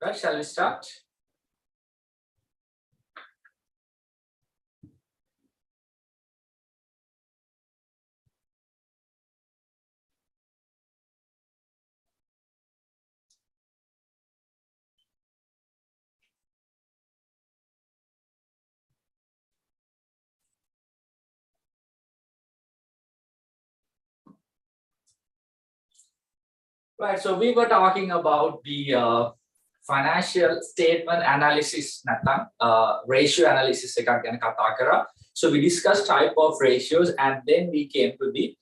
Right, shall we start? Right, so we were talking about the financial statement analysis, ratio analysis. So we discussed type of ratios, and then we came to the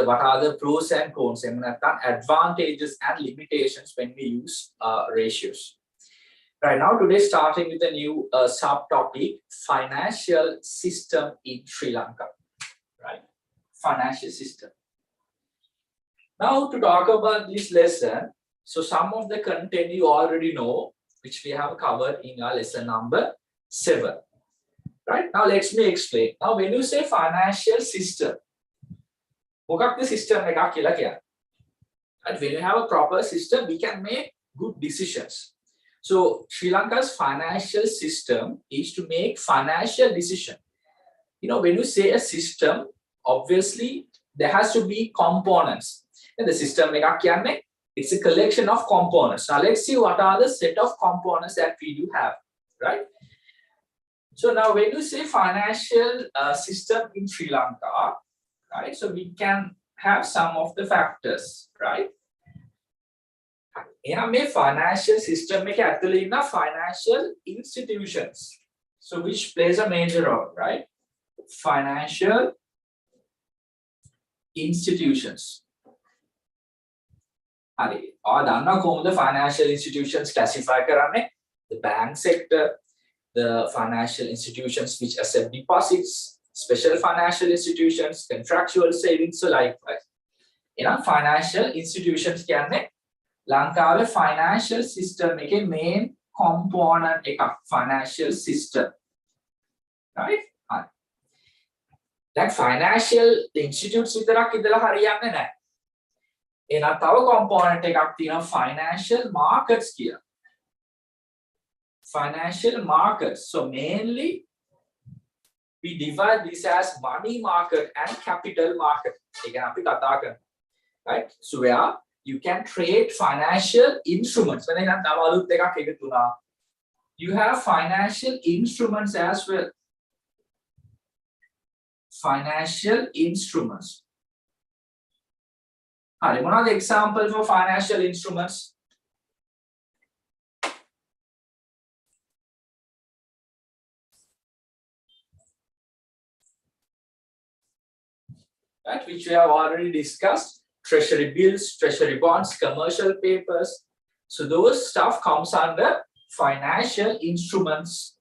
what are the pros and cons, advantages and limitations when we use ratios. Right now, today starting with a new subtopic: financial system in Sri Lanka. Right, financial system. Now, to talk about this lesson, so some of the content you already know, which we have covered in our lesson number 7. Right? Now, let me explain. Now, when you say financial system, what is the system? And when you have a proper system, we can make good decisions. So, Sri Lanka's financial system is to make financial decision. You know, when you say a system, obviously, there has to be components. And the system, it's a collection of components. Now, let's see what are the set of components that we do have, right? So now when you say financial system in Sri Lanka, right? So we can have some of the factors, right? In a financial system, financial institutions. So which plays a major role, right? Financial institutions. The financial institutions classify the bank sector, the financial institutions which accept deposits, special financial institutions, contractual savings. So likewise, financial institutions Lanka financial system main component financial system, right? That financial institutes in a component financial markets here. Financial markets. So mainly we divide this as money market and capital market. Right? So where you can trade financial instruments. You have financial instruments as well. Financial instruments. One of the example for financial instruments. Right, which we have already discussed: treasury bills, treasury bonds, commercial papers. So those stuff comes under financial instruments.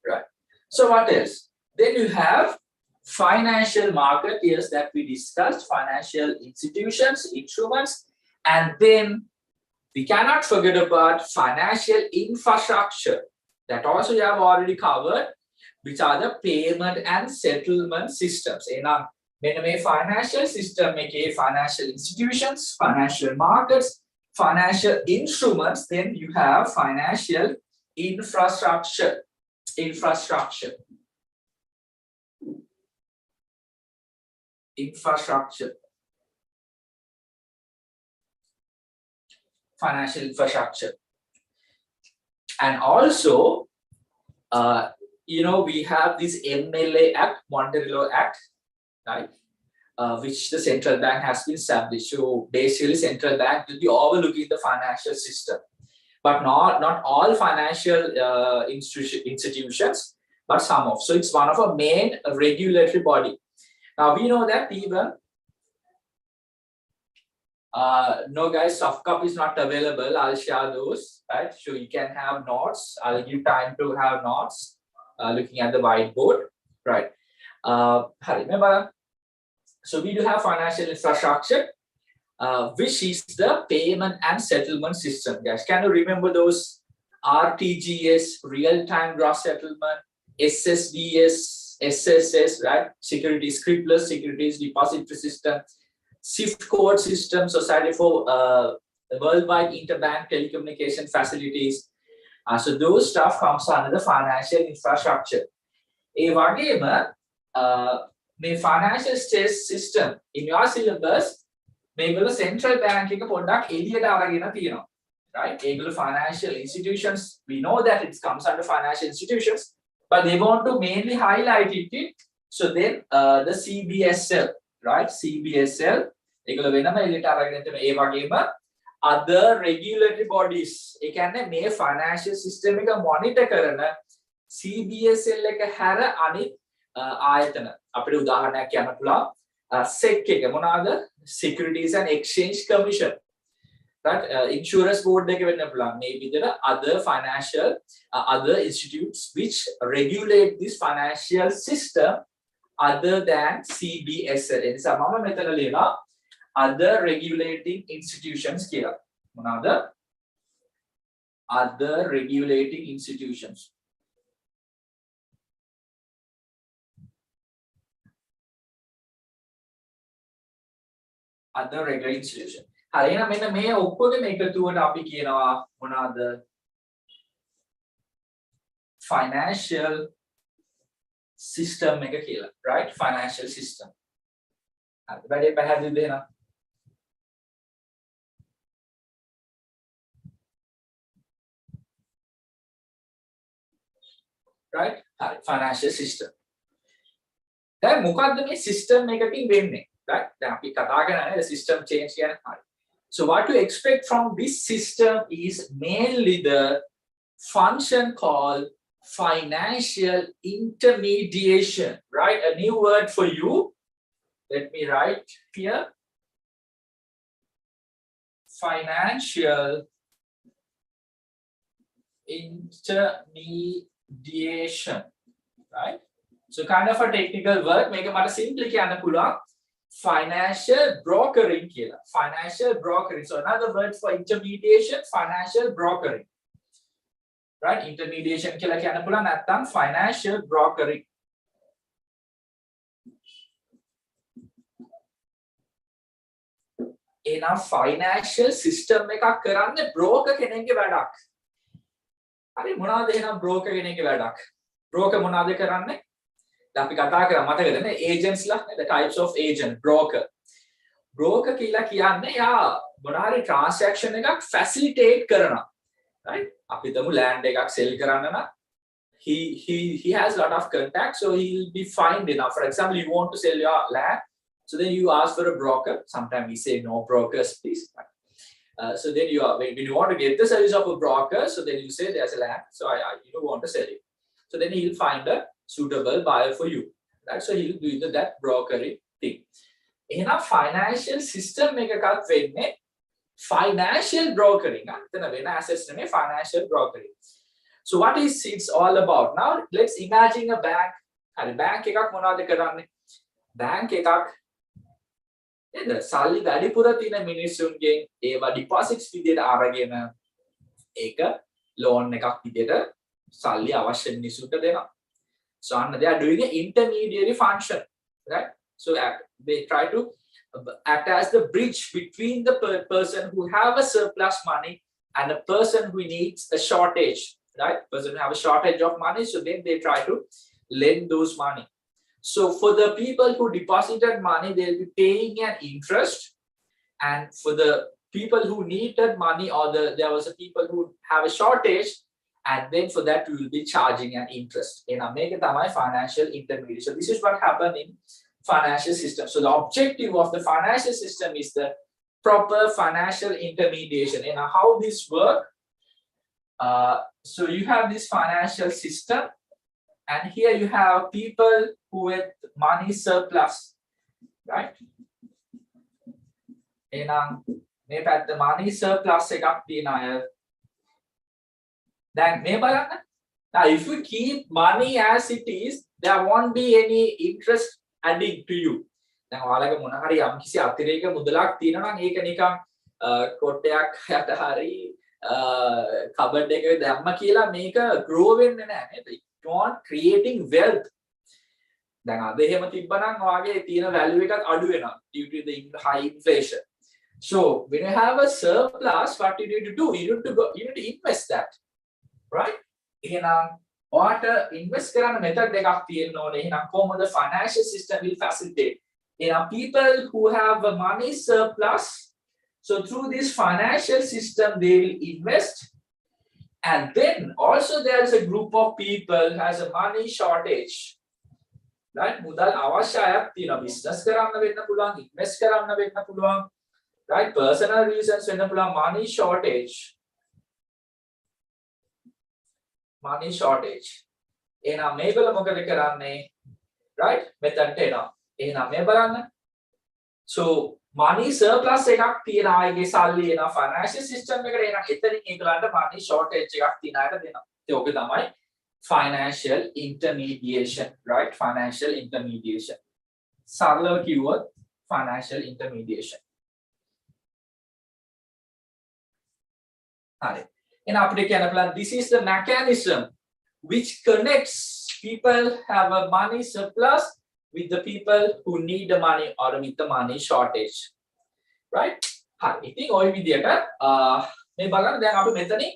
Right. So what else? Then you have financial market, yes, that we discussed, financial institutions, instruments, and then we cannot forget about financial infrastructure. That also you have already covered, which are the payment and settlement systems. Financial system, financial institutions, financial markets, financial instruments, then you have financial infrastructure. Infrastructure. Financial infrastructure. And also, we have this MLA Act, Monetary Law Act, right? Which the central bank has been established. So basically, central bank will be overlooking the financial system, but not all financial institutions, but some of. So it's one of a main regulatory body. Now we know that even no guys, soft copy is not available. I'll share those, right? So you can have notes. I'll give time to have notes looking at the whiteboard, right? Remember, so we do have financial infrastructure, which is the payment and settlement system, guys. Can you remember those? RTGS, real-time gross settlement, SSDS, SSS, right? Securities, scriptless securities depository system, SWIFT code system, Society for the worldwide interbank telecommunication facilities. So those stuff comes under the financial infrastructure. A wagema the financial system in your syllabus maybe the central bank එක පොඩ්ඩක් එළියට අරගෙන තියෙනවා. Right? Able financial institutions, we know that it comes under financial institutions, but they want to mainly highlight it. So then the CBSL, right? CBSL, other regulatory bodies, it can make financial system monitor කරන CBSL එක හැර අනිත් ආයතන අපිට උදාහරණයක් කියන්න පුළුවන් SEC එක මොනවාද? Securities and Exchange Commission. Right, insurance board එක වෙන්න පුළුවන් මේ විදිහට other financial other institutes which regulate this financial system other than CBSL. එනිසා මම මෙතන ලියනවා other regulating institutions කියලා. මොනවාද? other regulating institutions. other regulating institutions. හරි එහෙනම් මෙන්න මේ ඔක්කොගෙම එකතුවට අපි කියනවා මොනවාද? financial system එක කියලා. right? financial system. හරි වැඩි පැහැදිලිද එහෙනම්? right? හරි financial system. දැන් මොකද්ද මේ system එකකින් වෙන්නේ? right? දැන් අපි කතා කරන්නේ the system change කියන හරි. So what you expect from this system is mainly the function called financial intermediation, right? A new word for you. Let me write here. Financial intermediation, right? So kind of a technical word. Make it simply කියන්න පුළුවන්. Financial brokering කියලා. Financial brokering. So another word for intermediation, financial brokering. Right? Intermediation කියලා කියන්න පුළුවන් නැත්නම් financial brokering. එනම් financial system එකක් කරන්නේ broker කෙනෙක්ගේ වැඩක්. හරි මොනවද එහෙනම් broker කෙනෙක්ගේ වැඩක්? broker මොනවද කරන්නේ? අපි කතා කරා මතකද නේ agents ලා the types of agent broker කියලා කියන්නේ යා මොනවාරි transaction එකක් facilitate කරනවා right අපි තමු land එකක් sell කරන්න නම් he has a lot of contacts so he'll be fine enough. For example, you want to sell your land, so then you ask for a broker. Sometimes we say no brokers please. So then when you want to get the service of a broker, so then you say there's a land, so I want to sell it. So then he'll find a suitable buyer for you, right? So he'll do that brokering thing. එහෙනම් financial system එකකත් වෙන්නේ financial brokering. එතන වෙන assets නෙමෙයි financial brokering. So what is it's all about? Now let's imagine a bank. හරි bank එකක් මොනවද කරන්නේ? bank එකක් නේද? සල්ලි වැඩිපුර තියෙන මිනිස්සුන්ගෙන් ඒවා deposits විදියට අරගෙන ඒක loan එකක් විදියට සල්ලි අවශ්‍ය මිනිස්සුන්ට දෙනවා. So they are doing an intermediary function, right? So they try to act as the bridge between the person who have a surplus money and a person who needs a shortage, right? Person who have a shortage of money, so then they try to lend those money. So for the people who deposited money, they'll be paying an interest, and for the people who needed money or there was a people who have a shortage, and then for that we will be charging an interest. In America, financial intermediary. So this is what happened in financial system. So the objective of the financial system is the proper financial intermediation. And how this work? So you have this financial system, and here you have people who with money surplus, right? And maybe at the money surplus එකක් තියෙන අය then now if you keep money as it is, there won't be any interest adding to you. දැන් ඔයාලගේ මොන හරි යම්කිසි අතිරේක මුදලක් තියෙනවා නම් ඒක නිකන් කොටයක් යට හරි කබඩ් එකේ දැම්ම කියලා මේක grow වෙන්නේ නැහැ නේද? It won't creating wealth. දැන් අද එහෙම තිබ්බනම් ඔයාගේ තියෙන value එකත් අඩු වෙනවා due to the high inflation. So when you have a surplus, what you need to do? You need to invest that, right? What invest කරන්න method එකක් තියෙන්න ඕනේ. එහෙනම් කොහොමද financial system will facilitate? People who have a money surplus, so through this financial system they will invest, and then also there is a group of people has a money shortage, right? මුදල් අවශ්‍යයක් තියෙනවා. business කරන්න වෙන්න පුළුවන්, invest කරන්න වෙන්න පුළුවන්, right? Personal reasons වෙන්න පුළුවන්. money shortage. එහෙනම් මේගොල්ලෝ මොකද කරන්නේ? right? මෙතනට එනවා. එහෙනම් මේ බලන්න. So money surplus එකක් තියෙන අයගේ සල්ලි එනවා financial system එකට. එහෙනම් එතනින් ඒගොල්ලන්ට money shortage එකක් තියෙන අයට දෙනවා. ඉතින් ඔක තමයි financial intermediation, right? Financial intermediation. සරලව කිව්වොත් financial intermediation. හරි. එහෙනම් අපිට කියන්න පුළුවන් this is the mechanism which connects people have a money surplus with the people who need the money or with the money shortage, right? හරි. ඉතින් ওই විදියට මේ බලන්න දැන් අපි මෙතනින්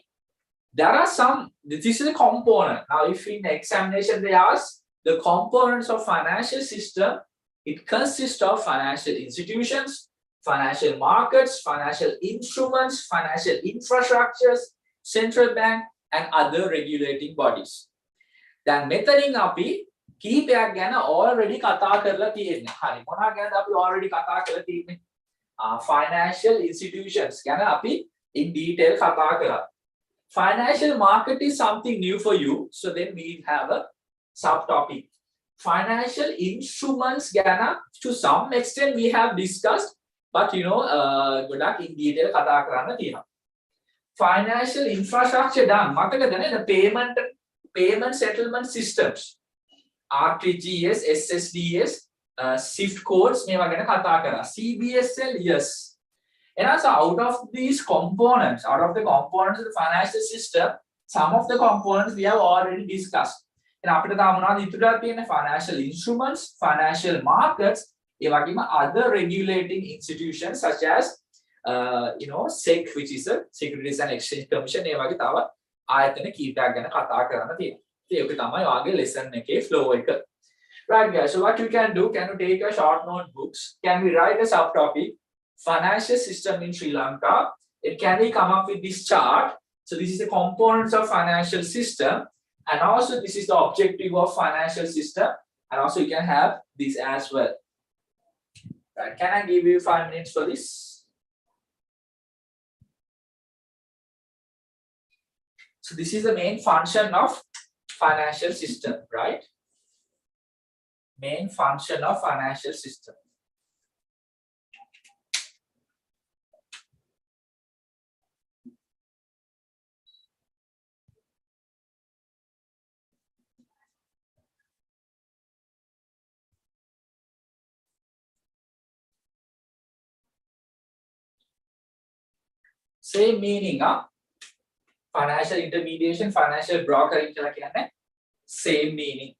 there are some, this is a component. Now if in examination they ask the components of financial system, it consists of financial institutions, financial markets, financial instruments, financial infrastructures, central bank and other regulating bodies. දැන් මෙතනින් අපි කීපයක් ගැන already කතා කරලා තියෙනවා. හරි. මොනවා ගැනද අපි already කතා කරලා තියෙන්නේ? Financial institutions ගැන අපි in detail කතා කරා. Financial market is something new for you, so then we have a subtopic. Financial instruments ගැන to some extent we have discussed, but ගොඩක් in detail කතා කරන්න තියෙනවා. Financial infrastructure done. මතකද නේද? Payment settlement systems. RTGS, SSDS, SWIFT codes මේවා ගැන කතා කරා. CBSL, yes. And also out of the components of the financial system, some of the components we have already discussed. And after that, financial instruments, financial markets, other regulating institutions such as SEC, which is a Securities and Exchange Commission. Lesson flow. Right, guys. So what you can do? Can you take a short notebooks? Can we write a subtopic? Financial system in Sri Lanka. It can we come up with this chart? So this is the components of financial system, and also this is the objective of financial system, and also you can have this as well. Right? Can I give you 5 minutes for this? So this is the main function of financial system, right? Main function of financial system. Same meaning of financial intermediation, financial brokering කියලා කියන්නේ same meaning.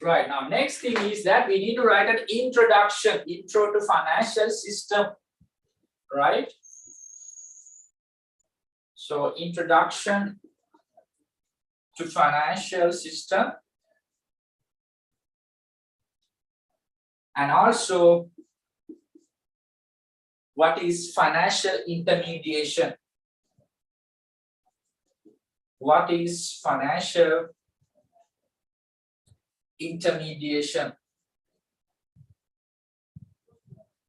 Right, now next thing is that we need to write an introduction, intro to financial system, right? So introduction to financial system, and also what is financial intermediation? What is financial intermediation?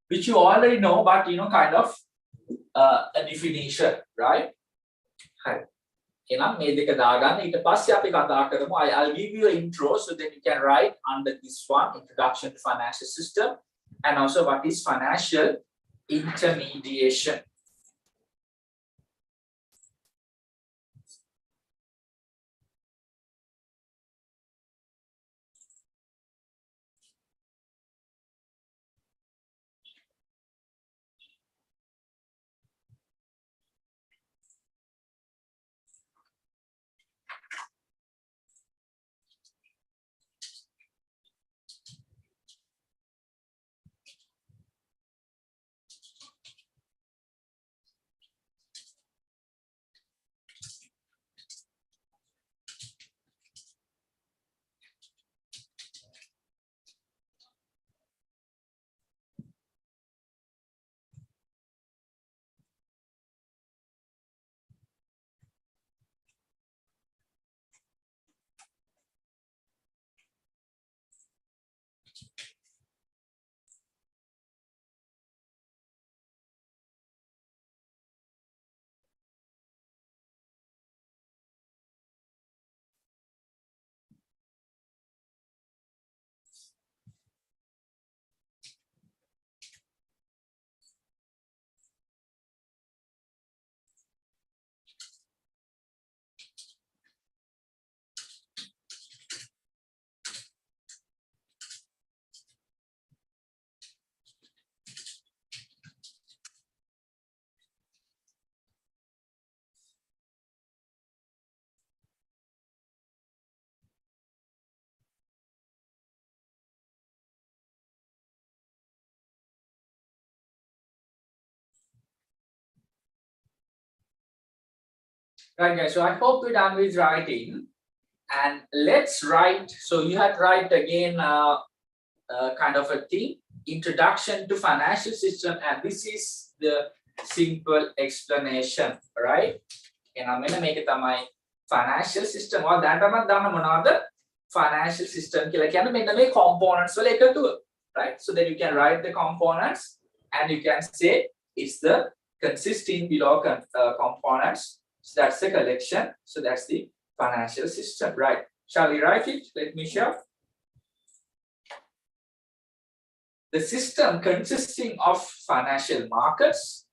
Which you already know, but kind of a definition, right? Hi. I'll give you an intro so that you can write under this one, introduction to financial system, and also what is financial intermediation. Right, guys. So I hope we're done with writing, and let's write. So you have to write again, kind of a thing, introduction to financial system, and this is the simple explanation, right? And I'm gonna make it my financial system. Or that another financial system. Components right? So then you can write the components, and you can say it's the consisting below components. So that's the collection. So that's the financial system, right? Shall we write it? Let me show. The system consisting of financial markets,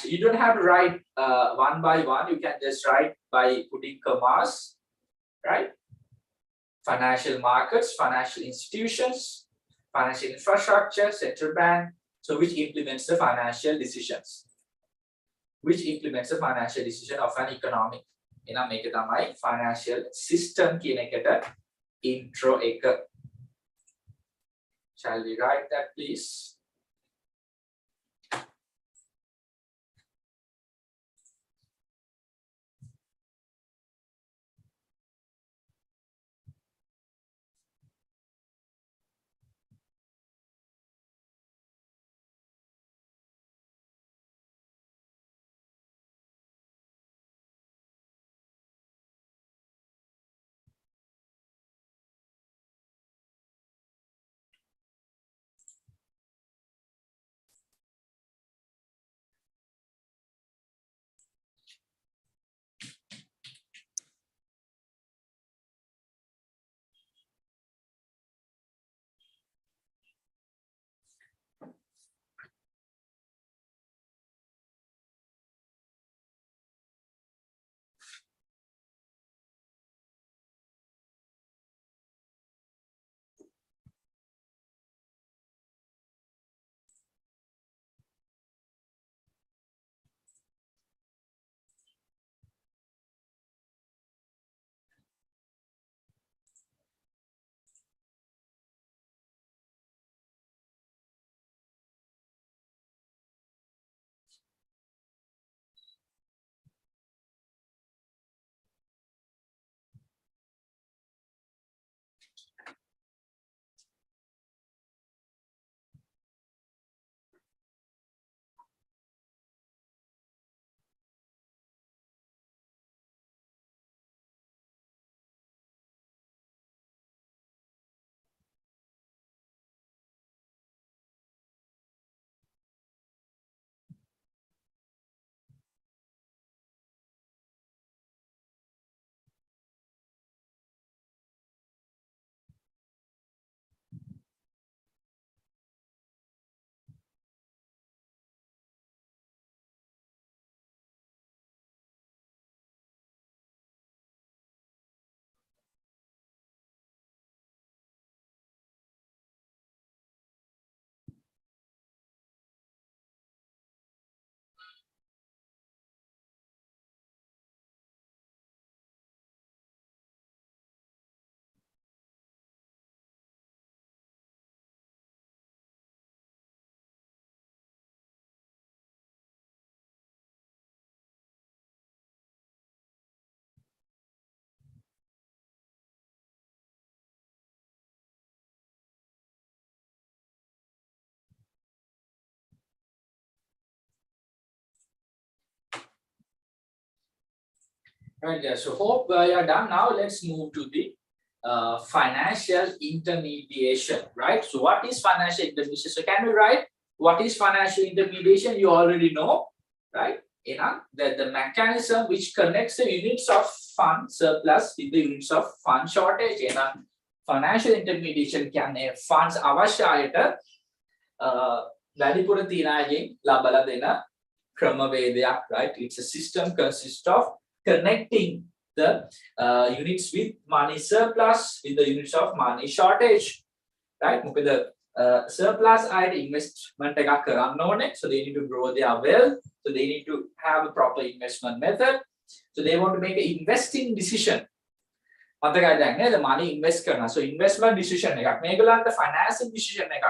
you don't have to write one by one. You can just write by putting commas, right? Financial markets, financial institutions, financial infrastructure, central bank. So which implements the financial decisions? Which implements the financial decision of an economic? Make it my financial system intro. Shall we write that, please? Right, guys. So hope you are done. Now let's move to the financial intermediation, right? So what is financial intermediation? So can we write what is financial intermediation? You already know, right? You know, the mechanism which connects the units of fund surplus with the units of fund shortage. You know, financial intermediation කියන්නේ funds අවශ්‍යයට වැඩිපුර තියන අයගෙන් ලබලා දෙන ක්‍රමවේදයක්, right? It's a system consists of connecting the units with money surplus with the units of money shortage, right? මොකද surplus අයට investment එකක් කරන්න ඕනේ, so they need to grow their wealth, so they need to have a proper investment method, so they want to make an investing decision. මතකයි දැන් නේද money invest කරනවා, so investment decision එකක් මේගොල්ලන්ට financing decision එකක්.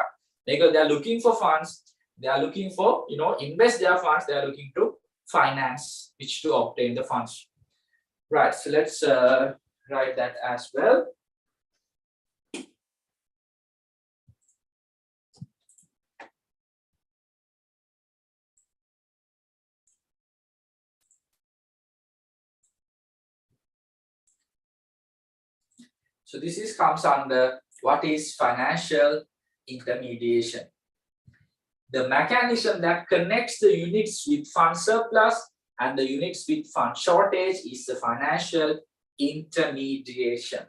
They are looking for funds, they are looking for, you know, invest their funds, they are looking to finance which to obtain the funds, right? So let's write that as well. So this is comes under what is financial intermediation. The mechanism that connects the units with fund surplus and the units with fund shortage is the financial intermediation.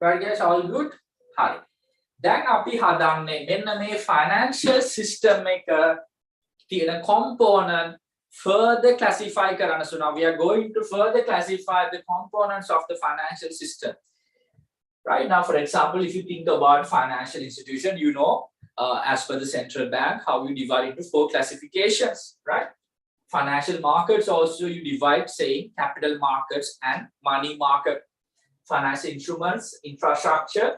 Right guys, all good? හරි. දැන් අපි හදන්නේ මෙන්න මේ financial system එක තියෙන component further classify කරන්න. So now we are going to further classify the components of the financial system. Right now, for example, if you think about financial institution, you know, as per the central bank, how you divide into 4 classifications, right? Financial markets also you divide, saying capital markets and money market. Financial instruments, infrastructure,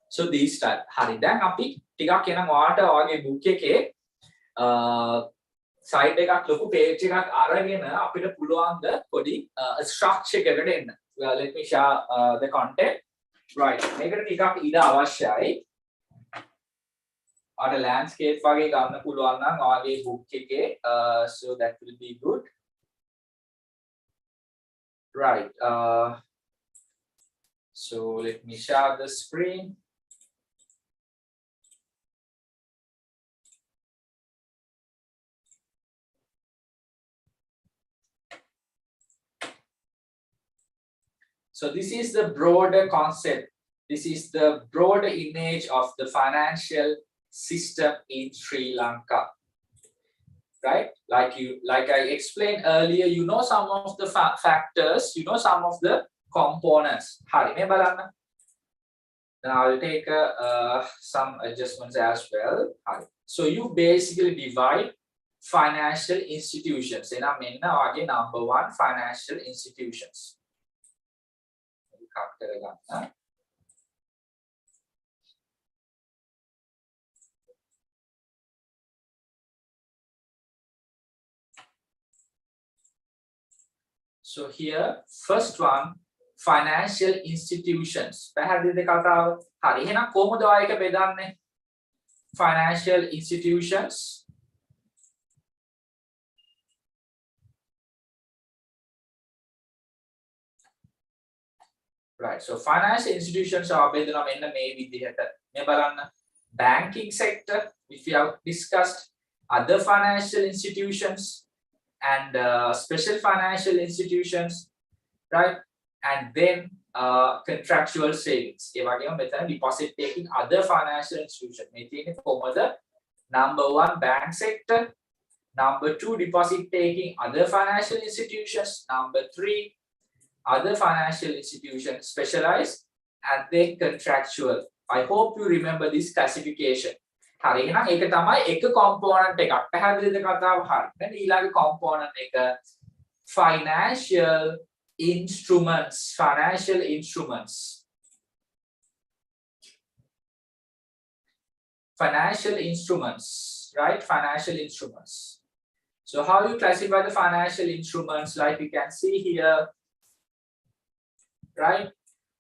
so these type. හරි දැන් අපි ටිකක් එනම් ඔයාලට ඔයාගේ book එකේ site එකක් ලොකු page එකක් අරගෙන අපිට පුළුවන් ද පොඩි structure එකකට එන්න. Well, let me share the content. Right. මේකට ටිකක් ඉඩ අවශ්‍යයි. ඔයාලට landscape වගේ ගන්න පුළුවන් නම් ඔයාගේ book එකේ so that will be good. Right. So let me share the screen. So this is the broader concept. This is the broader image of the financial system in Sri Lanka. Right? Like I explained earlier, you know some of the factors, you know some of the components. හරි මේ බලන්න. Then I will take some adjustments as well. හරි. So you basically divide financial institutions. එනම් මෙන්න වගේ number 1 financial institutions. Cut කරගන්න. So here, first one, financial institutions. පැහැදිලිද කතාව? හරි. එහෙනම් කොහොමද ඔය එක බෙදන්නේ? Financial institutions. Right. So financial institutions are බෙදනවා මෙන්න මේ විදිහට. මේ බලන්න. Banking sector, which we have discussed, other financial institutions, and special financial institutions, right? And then contractual savings. ඒ වගේම මෙතන deposit taking other financial institutions. මේ තියෙන්නේ කොහොමද? Number 1 bank sector, number 2 deposit taking other financial institutions, number 3 other financial institutions specialized, and then contractual. I hope you remember this classification. හරි එහෙනම් ඒක තමයි එක component එකක්. පැහැදිලිද කතාව? හරි. දැන් ඊළඟ component එක financial instruments. Financial instruments. Financial instruments, right? Financial instruments. So how you classify the financial instruments? Like you can see here, right?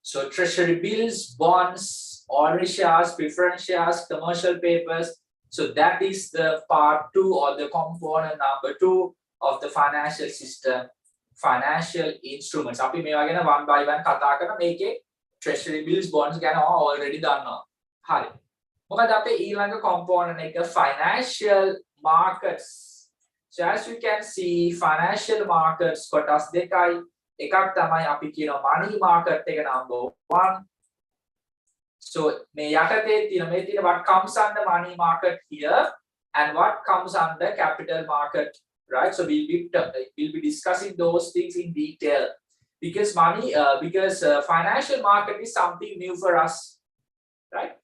So treasury bills, bonds, ordinary shares, preference shares, commercial papers. So that is the part 2 or the component number 2 of the financial system. Financial instruments. අපි මේවා ගැන one by one කතා කරන මේකේ treasury bills, bonds ගැන already දන්නවා. හරි. මොකද අපේ ඊළඟ component එක financial markets. So as you can see, financial markets කොටස් දෙකයි. එකක් තමයි අපි කියන money market එක number 1. So මේ යටතේ තියෙන මේ තියෙන what comes under money market here and what comes under capital market, right? So we'll be discussing those things in detail because financial market is something new for us, right?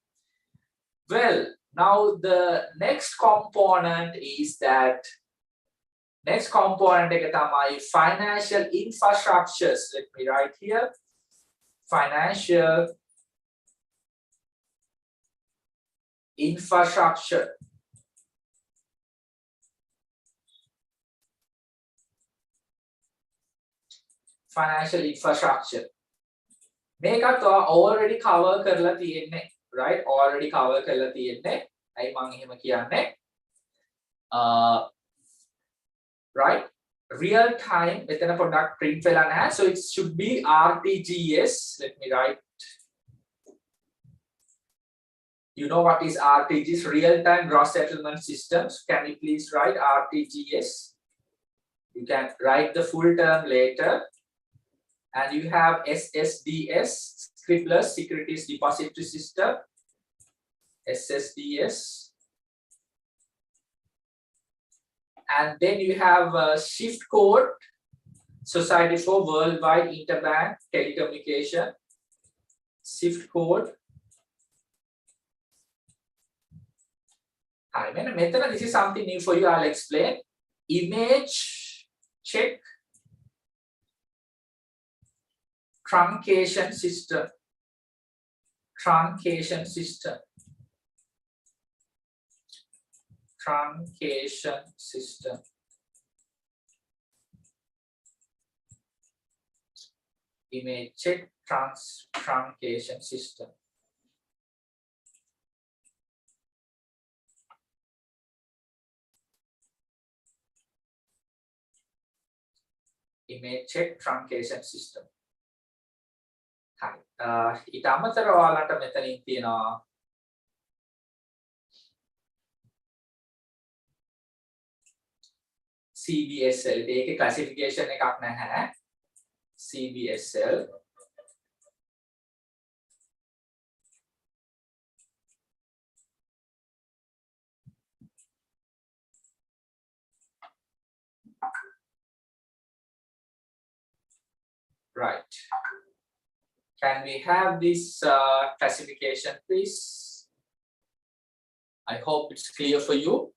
Well, now the next component is that next component එක තමයි financial infrastructures. Let me write here. Financial infrastructure. Financial infrastructure. මේකත් already cover කරලා තියෙන්නේ, right? Already cover කරලා තියෙන්නේ. ඇයි මම එහෙම කියන්නේ? Right? Real time මෙතන පොඩ්ඩක් print වෙලා නැහැ. So it should be RTGS. Let me write. You know what is RTGS? Real time gross settlement systems. Can you please write RTGS? You can write the full term later. And you have SSDS, Scribbler's Securities Depository System. SSDS. And then you have SWIFT code, Society for Worldwide Interbank Telecommunication. SWIFT code. Hi, method. This is something new for you. I'll explain. Image check truncation system. Truncation system. Truncation system. Image check truncation system. Image check truncation system. Hi. ඊට අමතරව ඔයාලට මෙතනින් තියෙනවා CBSL. ඒකේ classification එකක් නැහැ. CBSL. Right. Can we have this classification, please? I hope it's clear for you.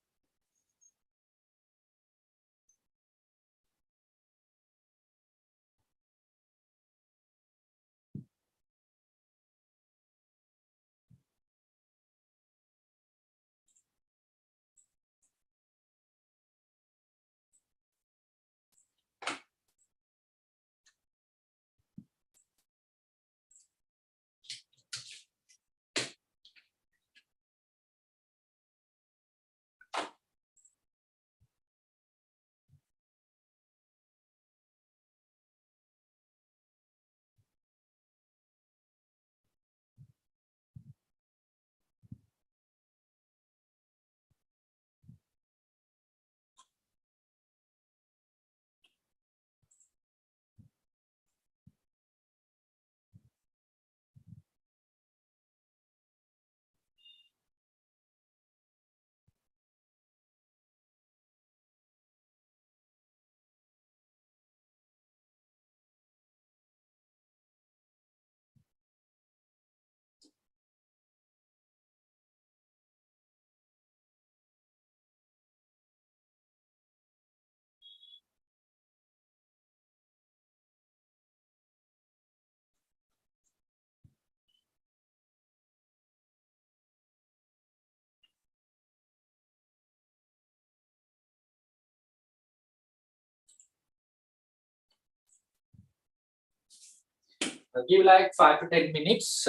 Give like 5 to 10 minutes.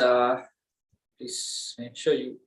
Please make sure you.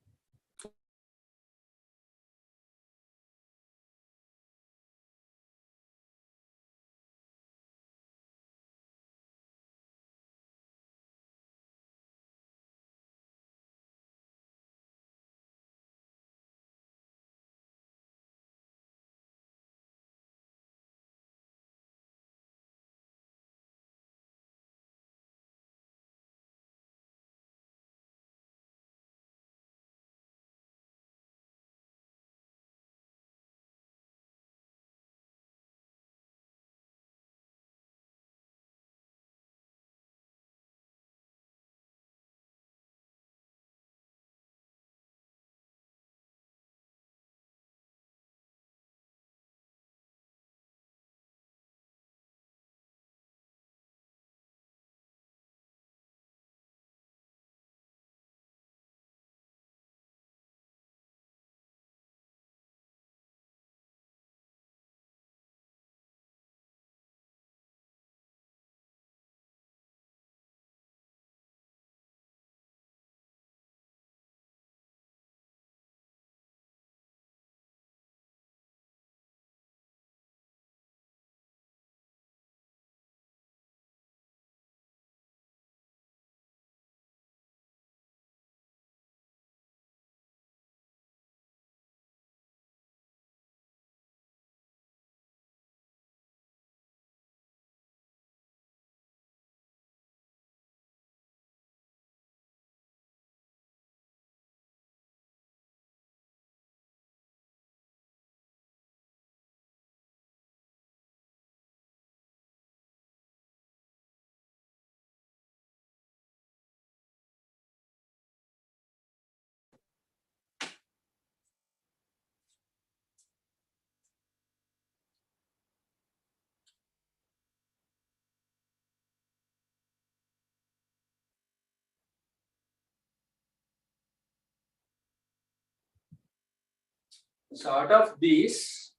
So out of these,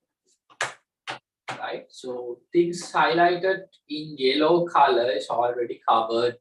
right? So things highlighted in yellow color is already covered.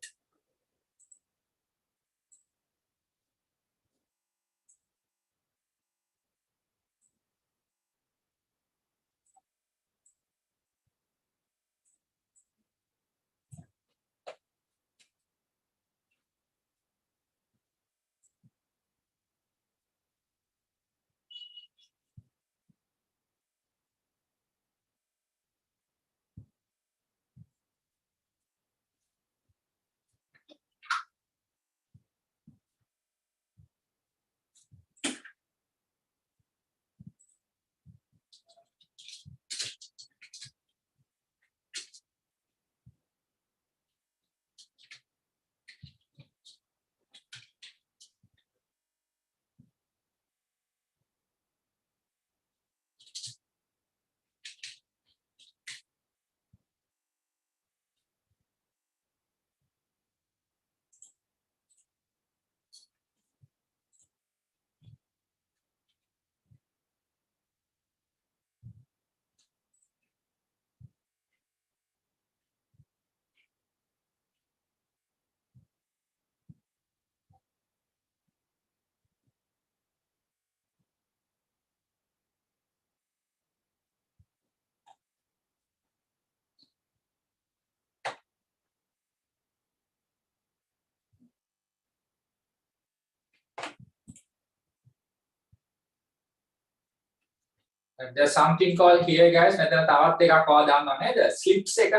And there's something called here, guys. මෙතන තවත් එකක් ඔයා දන්නව නේද? Slips එක.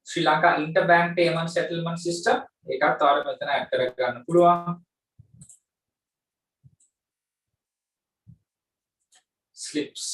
Sri Lanka Interbank Payment Settlement System. ඒකත් ඔයාලා මෙතන ඇඩ් කරගන්න පුළුවන්. Slips.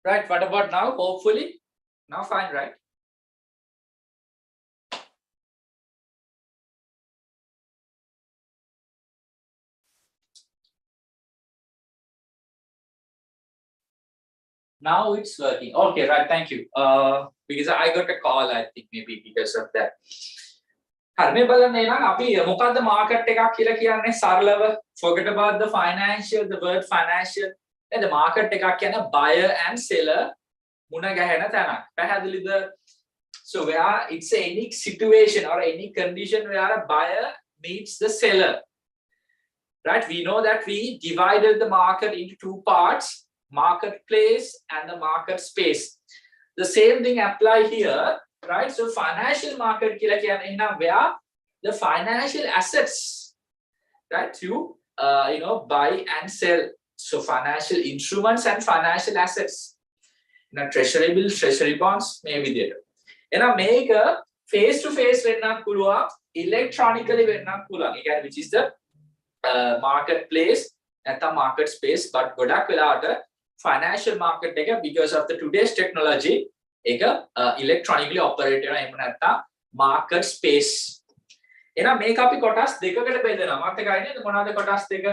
Right, what about now? Hopefully, now fine, right? Now it's working. Okay, right, thank you. Because I got a call, I think maybe because of that. හරි මේ බලන්න එහෙනම් අපි මොකද්ද මාකට් එකක් කියලා කියන්නේ සරලව forget about the financial, the word financial. the market එකක් කියන්නේ buyer and seller මුණ ගැහෙන තැනක්. පැහැදිලිද? So where it's any situation or any condition where a buyer meets the seller. Right? We know that we divided the market into two parts, marketplace and the market space. The same thing apply here. Right, so financial market kila kiyane where the financial assets, right, you buy and sell. So financial instruments and financial assets, treasury bills, treasury bonds, maybe there. Make a face to face wenna puluwa, electronically wenna puluwa. Again, which is the marketplace and the market space, but godak velata financial market එක because of the today's technology එක electronically operate වෙනවා. එහෙම නැත්නම් market space. එහෙනම් මේක අපි කොටස් දෙකකට බෙදනවා. මතකයි නේද මොනවද කොටස් දෙක?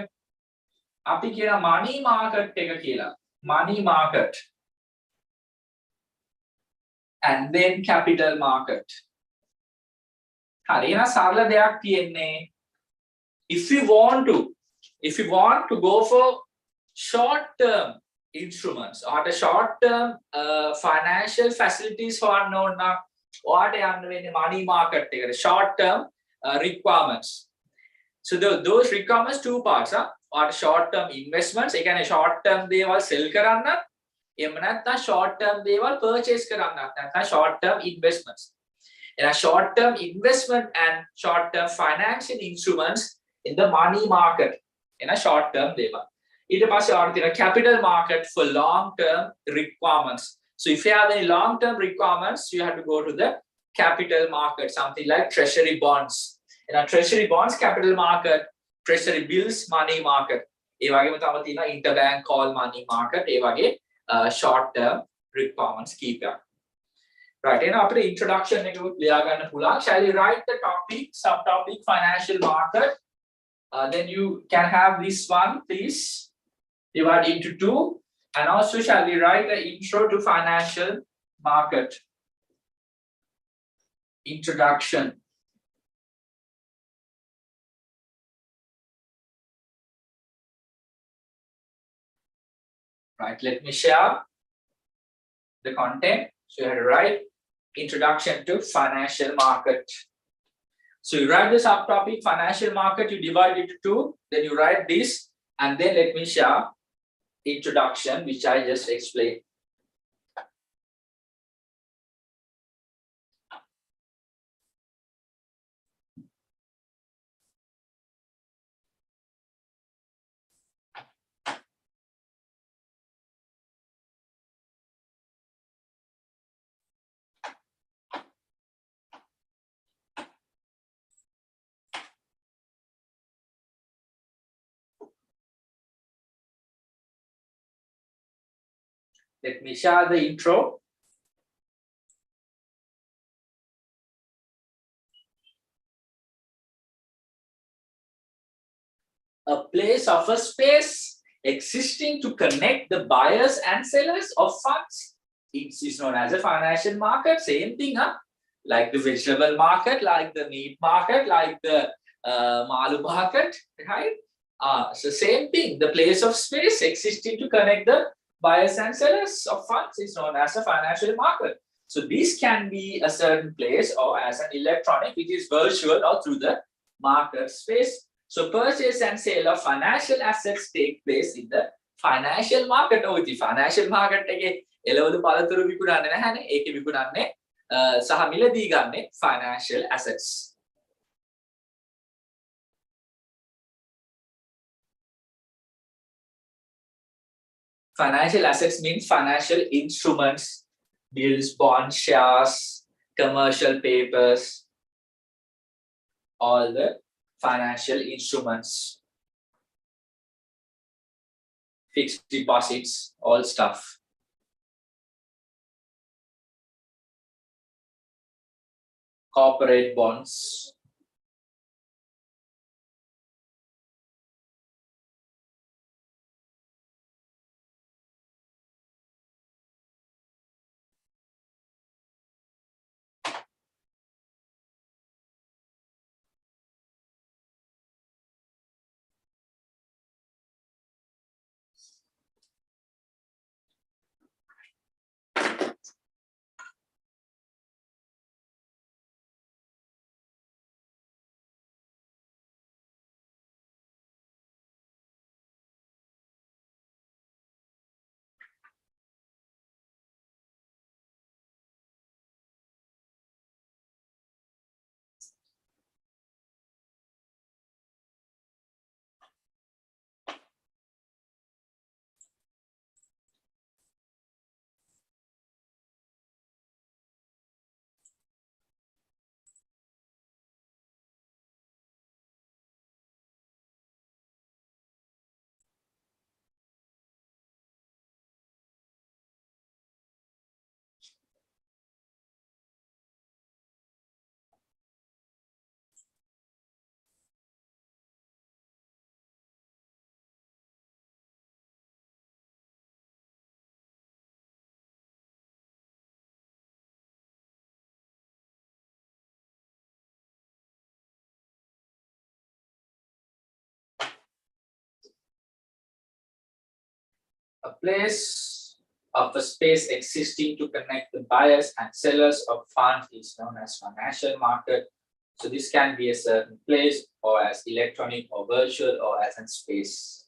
අපි කියන money market එක කියලා. money market. And then capital market. හරි එහෙනම් සරල දෙයක් තියෙන්නේ. If you want to go for short term instruments or the short term financial facilities for unknown what money market short term requirements. So those requirements two parts or short term investments again short term they will sell karanna එහෙම නැත්නම් short term they will purchase karanna නැත්නම් short term investments. And short term investment and short term financial instruments in the money market in a short term they will. ඊට පස්සේ ආර තියෙන capital market for long term requirements. So if you have any long term requirements you have to go to the capital market, something like treasury bonds. In a treasury bonds capital market, treasury bills money market. ඒ වගේම තව තියෙනවා interbank call money market. ඒ වගේ short term requirements කීපයක්. Right, එහෙනම් අපිට introduction එකකුත් ලියා ගන්න පුළුවන්. Shall you write the topic subtopic financial market? Then you can have this one please. Divide into two, and also shall we write the intro to financial market? Introduction. Right, let me share the content. So you have to write introduction to financial market. So you write the subtopic financial market, you divide it into two, then you write this, and then let me share introduction which I just explained. Let me share the intro. A place of a space existing to connect the buyers and sellers of funds. It is known as a financial market. Same thing, like the vegetable market, like the meat market, like the malu market, right? So same thing. The place of space existing to connect the buyers and sellers of funds is known as a financial market. So this can be a certain place or as an electronic, which is virtual or through the market space. So purchase and sale of financial assets take place in the financial market. Oh, the financial market එකේ එළවලු පළතුරු විකුණන්නේ නැහැනේ. ඒකේ විකුණන්නේ සහ මිලදී ගන්නේ financial assets. Financial assets means financial instruments, bills, bonds, shares, commercial papers, all the financial instruments, fixed deposits, all stuff. corporate bonds. A place of a space existing to connect the buyers and sellers of funds is known as financial market. So this can be a certain place or as electronic or virtual or as a space.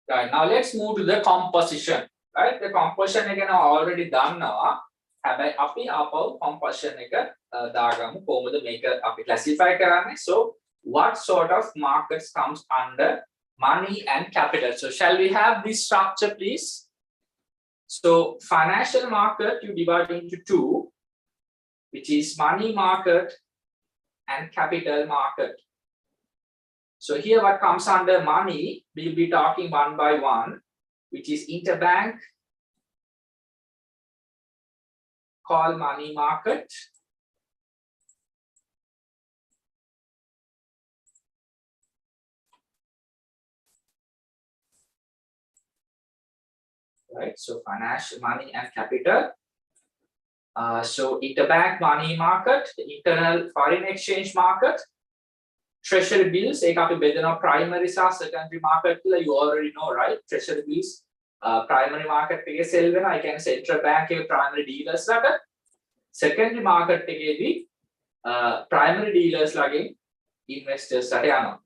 Right, now let's move to the composition. Right, the composition again already done now. හැබැයි අපි ආපහු composition එක දාගමු කොහොමද මේක අපි classify කරන්නේ. So what sort of markets comes under money and capital? So shall we have this structure please? So financial market you divide into two, which is money market and capital market. So here what comes under money, we'll be talking one by one, which is interbank call money market. Right, so financial money and capital. So interbank money market, the internal foreign exchange market, treasury bills, एक आपके बेदना primary सा secondary market के लिए you already know, right? Treasury bills, primary market पे के sell vena, I can central bank के primary dealers लाकर, secondary market पे के भी primary dealers लागे investors लागे आना,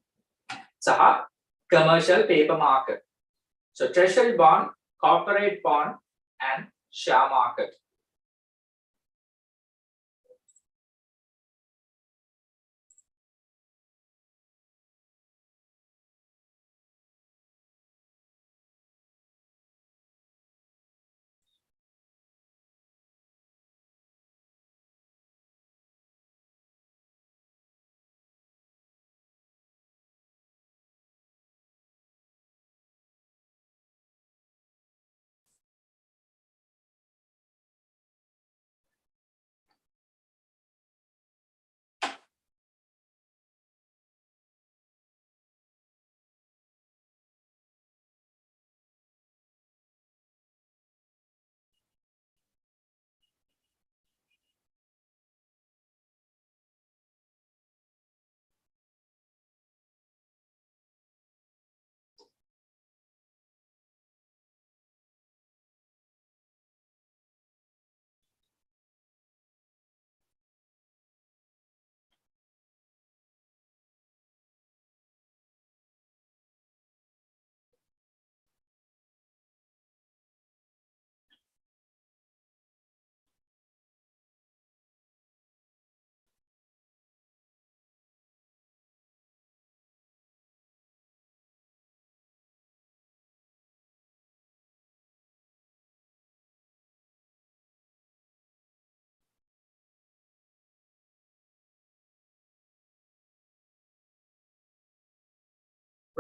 सहा commercial paper market. So treasury bond, corporate bond, and share market.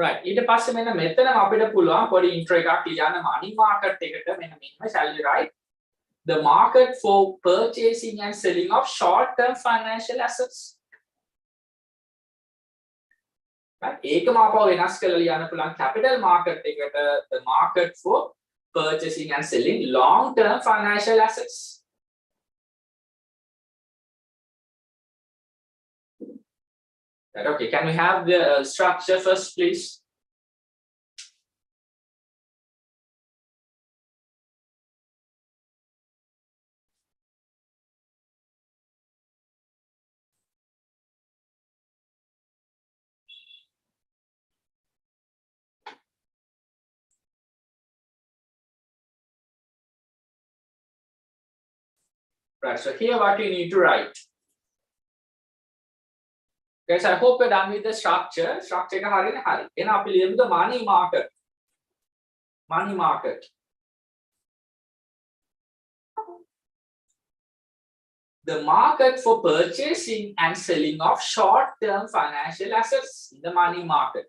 Right. ඊට පස්සේ මෙන්න මෙතනම අපිට පුළුවන් පොඩි intro එකක් ලියන්න money market එකට මෙන්න මෙහෙම shall we write the market for purchasing and selling of short term financial assets. Right. ඒකම අපව වෙනස් කරලා ලියන්න පුළුවන් capital market එකට the market for purchasing and selling long term financial assets. Right, okay, can we have the structure first, please? Right, so here what you need to write. Guys, I hope you're done with the structure. Structure එක හරියනේ හරි. එහෙනම් අපි ලියමු the money market. Money market. The market for purchasing and selling of short-term financial assets in the money market.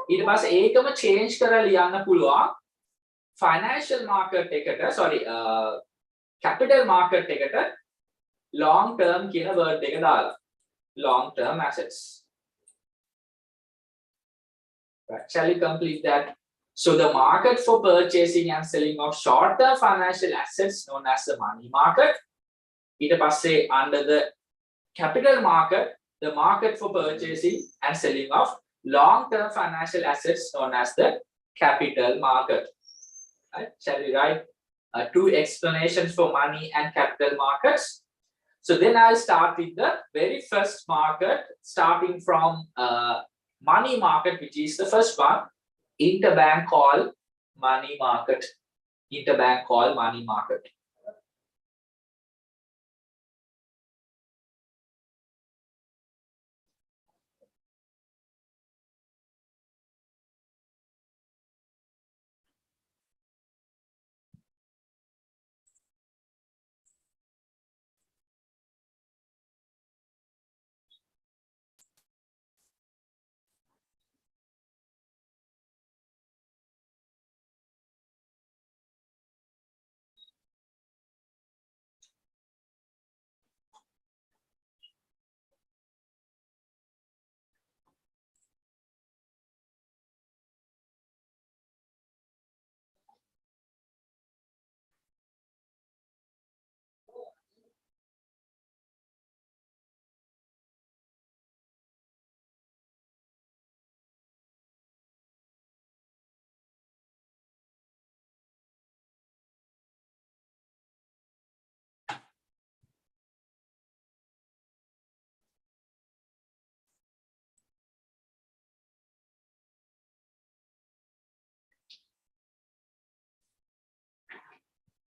ඊට පස්සේ ඒකම change කරලා ලියන්න පුළුවන් financial market එකට capital market එකට long term කියන word එක දාලා long term assets. Right, shall we complete that? So the market for purchasing and selling of short term financial assets known as the money market. ඊට පස්සේ under the capital market, the market for purchasing and selling of long term financial assets known as the capital market. Right, shall we write two explanations for money and capital markets? So then I'll start with the very first market, starting from money market, which is the first one, interbank call money market. Interbank call money market.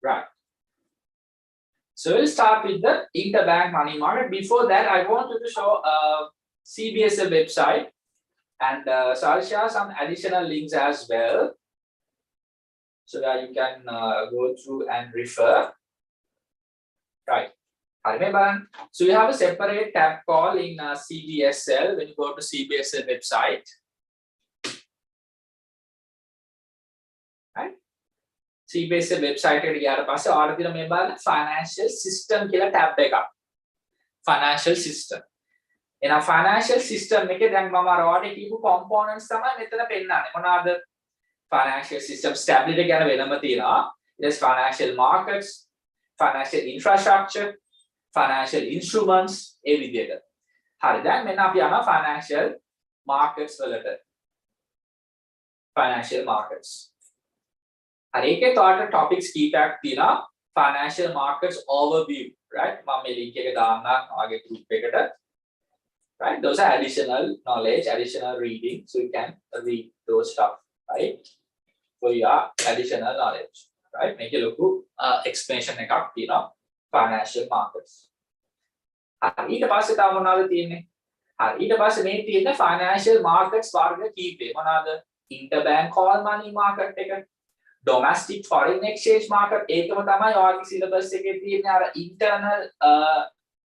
Right. So we'll start with the interbank money market. Before that, I want you to show CBSL website, and so I'll share some additional links as well, so that you can go through and refer. Right. Remember, so you have a separate tab called in CBSL when you go to CBSL website. Right. CBSL website එකට ගියාට පස්සේ ඔයාලා තියෙන මේ බලන්න financial system කියලා tab එකක්. Financial system. එහෙනම් financial system එකේ දැන් මම අර ඔයාලට කියපු components තමයි මෙතන පෙන්නන්නේ. මොනවාද? Financial system stability ගැන වෙනම තියෙනවා. There's financial markets, financial infrastructure, financial instruments ඒ විදිහට. හරි දැන් මෙන්න අපි යනවා financial markets වලට. Financial markets. හරි ඒකේ තවත් topics කීපයක් තියෙනවා. Financial markets overview, right? මම මේ link එක දාන්නම් ඔයාගේ group එකට. Right? Those are additional knowledge, additional reading, so you can read those stuff, right? For your additional knowledge, right? Make a look explanation එකක් තියෙනවා financial markets. හරි ඊට පස්සේ තව මොනවද තියෙන්නේ? හරි ඊට පස්සේ මේ තියෙන financial markets වර්ග කීපේ මොනවද? Interbank call money market එක, domestic foreign exchange market ඒකම තමයි ඔයාගේ syllabus එකේ තියෙන අර internal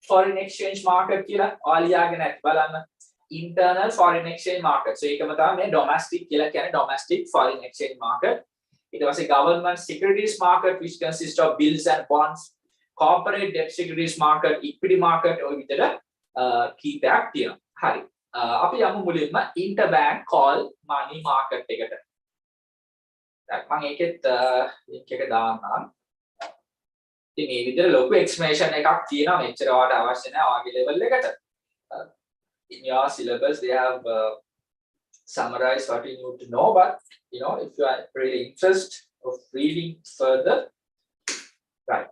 foreign exchange market කියලා ඔයාලියාගෙන ඇත් බලන්න. Internal foreign exchange market. So ඒකම තමයි මේ domestic කියලා කියන්නේ domestic foreign exchange market. ඊට පස්සේ government securities market which consists of bills and bonds, corporate debt securities market, equity market ඔය විදිහට කීපයක් තියෙනවා. හරි. අපි යමු මුලින්ම interbank call money market එකට. මම ඒකෙත් link එක දාන්නම්. ඉතින් මේ විදිහට ලොකු explanation එකක් තියෙනවා මෙච්චර ඔයාලට අවශ්‍ය නැහැ ඔයාගේ level එකට. In your syllabus they have summarized what you need to know, but you know if you are really interested of reading further, right?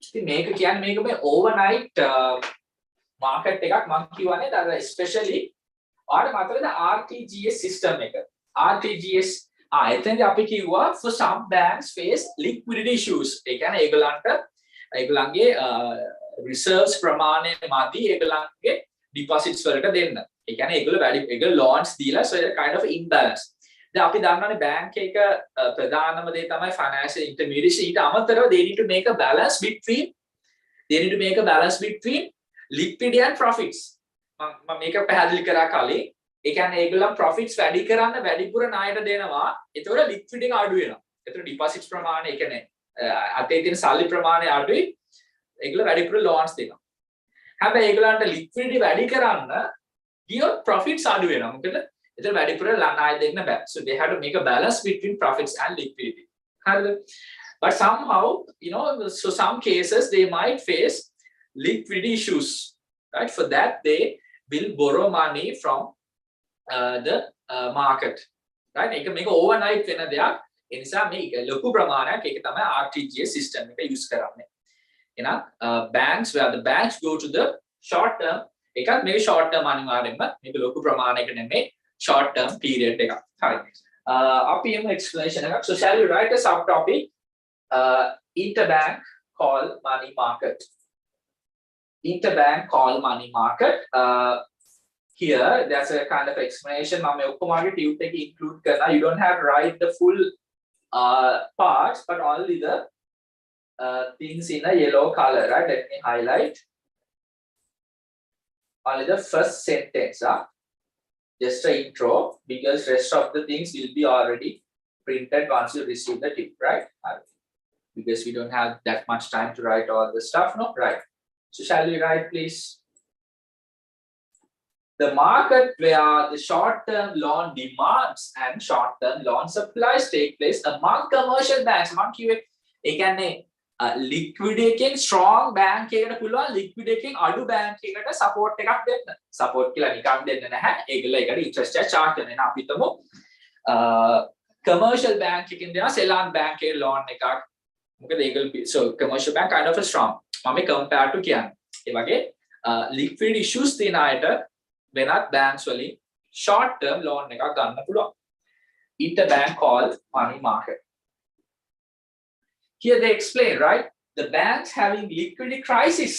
ඉතින් මේක කියන්නේ මේක මේ overnight market එකක් මම කියවනේ that especially ඔයාලට මතකද RTGS system එක. RTGS එතනදී අපි කිව්වා for some banks face liquidity issues. ඒ කියන්නේ ඒගොල්ලන්ගේ reserves ප්‍රමාණය මදි ඒගොල්ලන්ගේ deposits වලට දෙන්න. ඒ කියන්නේ ඒගොල්ලෝ loans දීලා so kind of imbalance. දැන් අපි දන්නවනේ bank එක ප්‍රධානම දේ තමයි financial intermediary. ඊට අමතරව they need to make a balance between liquidity and profits. මම මේක පැහැදිලි කරා කලින්. ඒ කියන්නේ ඒගොල්ලන් profits වැඩි කරන්න වැඩිපුර ණයට දෙනවා. ඒතකොට liquidity එක අඩු වෙනවා. ඒතකොට deposits ප්‍රමාණය ඒ කියන්නේ අතේ තියෙන සල්ලි ප්‍රමාණය අඩුයි. ඒගොල්ලෝ වැඩිපුර loans දෙනවා. හැබැයි ඒගොල්ලන්ට liquidity වැඩි කරන්න ගියොත් profits අඩු වෙනවා. මොකද ඒතර වැඩිපුර ණය දෙන්න බෑ. So they have to make a balance between profits and liquidity. හරිද? But somehow, you know, so some cases they might face liquidity issues. Right? For that they will borrow money from the market. Right? මේක overnight වෙන දෙයක්. ඒ නිසා මේ ලොකු ප්‍රමාණයක් ඒක තමයි RTGS system එක use කරන්නේ. එහෙනම් banks where the banks go to the short term එකක් මේක short term අනිවාර්යෙන්ම මේක ලොකු ප්‍රමාණයක නෙමෙයි short term period එකක්. හරි. අපි යමු explanation එකක්. So shall we write a subtopic interbank call money market. Interbank call money market. Here there's a kind of explanation මම ඔක්කොමගේ tube එකේ include කරනවා. You don't have to write the full parts but only the things in a yellow color, right? Let me highlight only the first sentence, just an intro, because rest of the things will be already printed once you receive the tip, right? Because we don't have that much time to write all the stuff, no? Right. So shall we write, please? The market where the short-term loan demands and short-term loan supplies take place among commercial banks. ඒ කියන්නේ liquid එකෙන් strong bank එකකට පුළුවන් liquid එකෙන් අඩු bank එකකට support එකක් දෙන්න. support කියලා නිකන් දෙන්න නැහැ. ඒගොල්ලෝ ඒකට interest එක charge කරනවා. අපි හිතමු commercial bank එකකින් දෙනවා Ceylon bank එකේ loan එකක්. මොකද ඒගොල්ලෝ so commercial bank kind of a strong. මම compare to කියන්නේ. ඒ වගේ liquid issues තියෙන අයට වෙනත් banks වලින් short term loan එකක් ගන්න පුළුවන්. Interbank call money market. Here they explain, right? The banks having liquidity crisis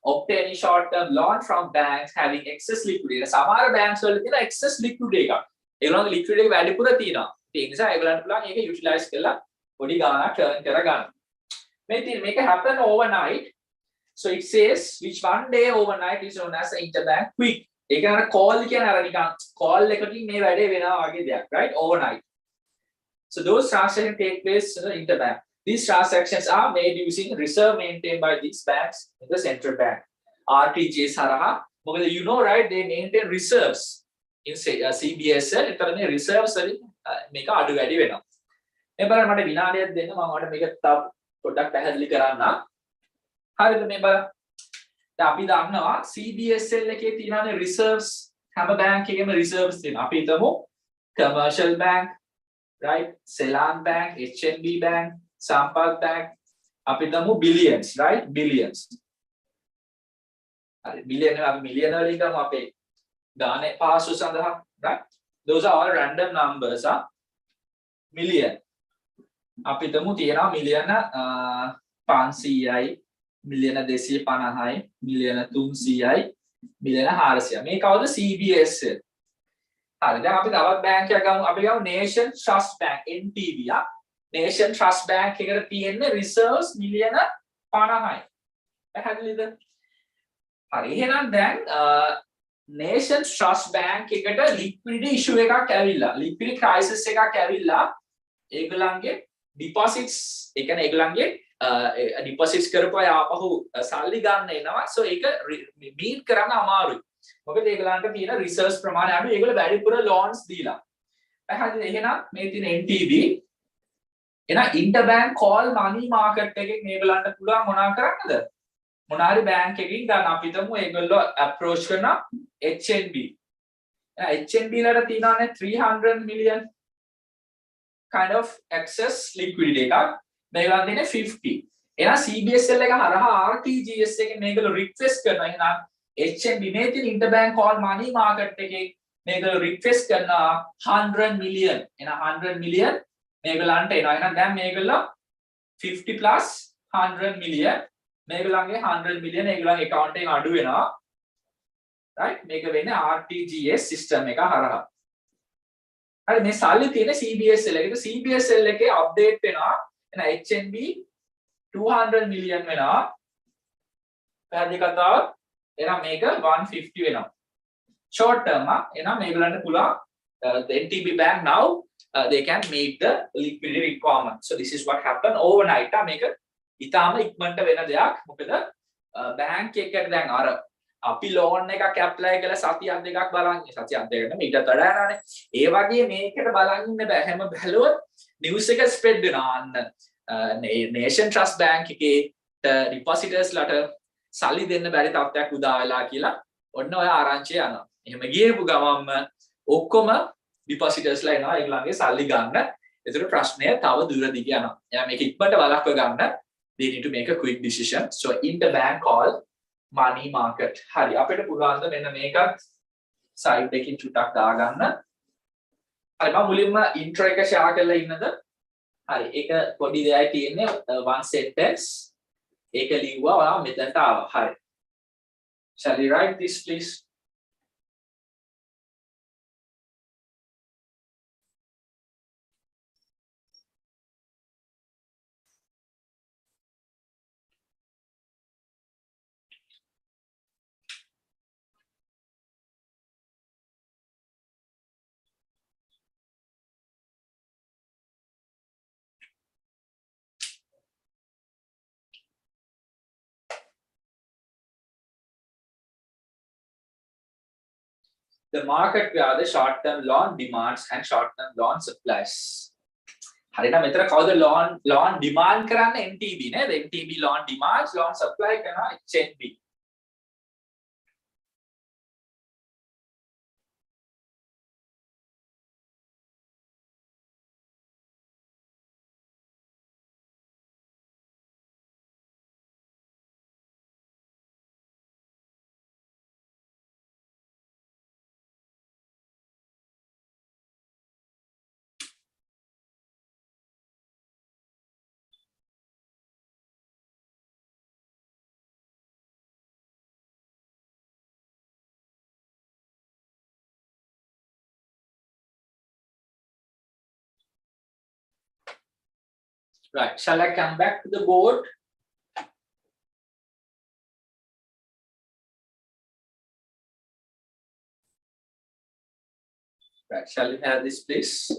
obtaining short-term loan from banks having excess liquidity. සමහර banks වල තියෙන excess liquidity එකක්. ඒගොල්ලන්ගේ liquidity එක වැඩිපුර තියෙනවා. ඒ නිසා ඒගොල්ලන්ට පුළුවන් ඒක utilize කරලා පොඩි ගාණක් turn කරගන්න. මේක happen overnight. So it says which one day overnight is known as interbank quick. ඒක අර call කියන අර නිකන් call එකකින් මේ වැඩේ වෙනවා වගේ දෙයක්, right? Overnight. So those transactions take place in the interbank. These transactions are made using reserve maintained by these banks in the central bank. RTGS හරහා මොකද you know right they maintain reserves in CBSL එතරම් reserves වලින් මේක අඩු වැඩි වෙනවා. මේ බලන්න මට විනාඩියක් දෙන්න මම ඔයාලට මේක තව පොඩ්ඩක් පැහැදිලි කරන්න. හරිද මේ බලන්න. දැන් අපි දන්නවා CBSL එකේ තියෙනනේ reserves හැම bank එකේම reserves තියෙනවා. අපි හිතමු commercial bank, right? Ceylon bank, HNB bank, Sampath bank, අපි හිතමු billions, right? Billions. හරි billion අපි million වලින් ගමු අපේ ගානේ පාසු සඳහා, right? Those are all random numbers, million. අපි හිතමු තියෙනවා million 500යි, million 250යි, million 300යි, million 400යි. මේ කවුද? CBSL. හරි දැන් අපි තවත් බැංක් එකක් ගමු. අපි ගමු Nation Trust Bank NTB. Nation Trust Bank එකට තියෙන reserves million 50යි. පැහැදිලිද? හරි එහෙනම් දැන් Nation Trust Bank එකට liquidity issue එකක් ඇවිල්ලා, liquidity crisis එකක් ඇවිල්ලා ඒගොල්ලන්ගේ deposits ඒ කියන්නේ ඒගොල්ලන්ගේ deposits කරපුවා ආපහු සල්ලි ගන්න එනවා. So ඒක meet කරන්න අමාරුයි. මොකද ඒගොල්ලන්ට තියෙන reserves ප්‍රමාණය අඩු. ඒගොල්ලෝ වැඩිපුර loans දීලා. පැහැදිලිද? එහෙනම් මේ තියෙන NTB එහෙනම් interbank call money market එකෙන් මේගොල්ලන්ට පුළුවන් මොනවා කරන්නද? මොනාරි bank එකකින් ගන්න. අපි හිතමු ඒගොල්ලෝ approach කරන HNB. HNB වලට තියෙනවානේ 300 million kind of excess liquidity එකක්. මේගොල්ලන් දෙන්නේ 50. එහෙනම් CBSL එක හරහා RTGS එකෙන් මේගොල්ලෝ request කරනවා. එහෙනම් HNB මේ තියෙන interbank call money market එකේ මේගොල්ලෝ request කරනවා 100 million. එහෙනම් 100 million මේගොල්ලන්ට එනවා. එහෙනම් දැන් මේගොල්ලෝ 50 plus 100 million මේගොල්ලන්ගේ 100 million ඒගොල්ලන්ගේ account එකෙන් අඩු වෙනවා. right? මේක වෙන්නේ RTGS system එක හරහා. හරි මේ සල්ලි තියෙන CBSL එකට CBSL එකේ update වෙනවා. එහෙනම් HNB 200 million වෙනවා. පැහැදිලි කතාව. එහෙනම් මේක 150 වෙනවා. short term එහෙනම් මේගොල්ලන්ට පුළුවන් the NTB bank now they can meet the liquidity requirement. So this is what happened overnight. මේක ඊටාම ඉක්මනට වෙන දෙයක්. මොකද bank එකකට දැන් අර අපි loan එකක් apply කළා සතියක් දෙකක් බලන් සතියක් දෙකකට ඊටත් වඩා යනවානේ. ඒ වගේ මේකට බලන් ඉන්න බෑ. හැම බැලුවොත් news එක spread වෙනවා. Nation Trust Bank එකේ depositors ලට සල්ලි දෙන්න බැරි තත්ත්වයක් උදා වෙලා කියලා ඔන්න ඔය ආරංචිය යනවා. එහෙම ගියපු ගමන්ම ඔක්කොම depositorsලා එනවා ඒගොල්ලන්ගේ සල්ලි ගන්න. ඒතර ප්‍රශ්නය තව දුර දිග යනවා. එහෙනම් මේක ඉක්මනට වළක්ව ගන්න they need to make a quick decision. So interbank call money market. හරි අපිට පුළුවන් ද මෙන්න මේකත් site එකකින් චුට්ටක් දාගන්න. හරි මම මුලින්ම intro එක share කරලා ඉන්නද? හරි ඒක පොඩි දෙයයි තියෙන්නේ one sentence. ඒක ලිව්වා ඔයා මෙතනට ආවා. හරි. Shall we write this please? The market where the short-term loan demands and short-term loan supplies. හරිනම් මෙතන කවුද loan demand කරන්නේ? NTB නේද? NTB loan demands, loan supply කරනවා HNB. Right, shall I come back to the board? Right, shall we have this, please?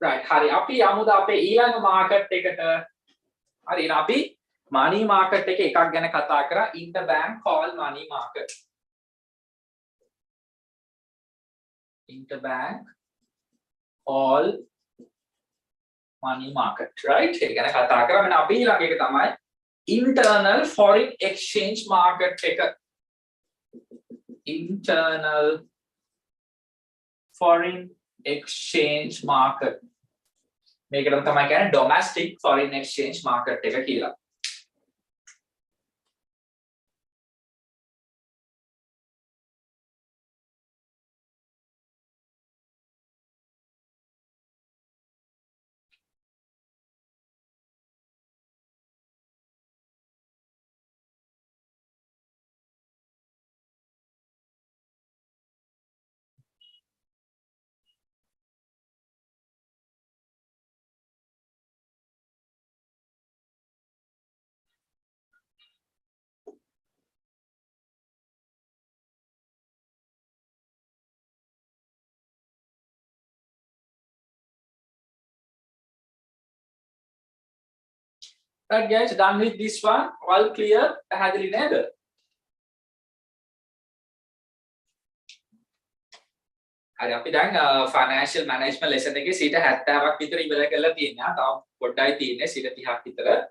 Right, hari අපි යමුද අපේ ඊළඟ market එකට. හරි අපි money market එක එකක් ගැන කතා කරා, interbank call money market. Interbank call money market, right? ඒක ගැන කතා කරා. මෙන්න අපි ඊළඟ එක තමයි internal foreign exchange market එක. Internal foreign exchange market. මේකටම තමයි කියන්නේ domestic foreign exchange market එක කියලා. Right guys, done with this one. All clear? පැහැදිලි නේද? හරි අපි දැන් financial management lesson එකේ 70ක් විතර ඉවර කරලා තියෙනවා. තව පොඩ්ඩයි තියෙන්නේ 30ක් විතර.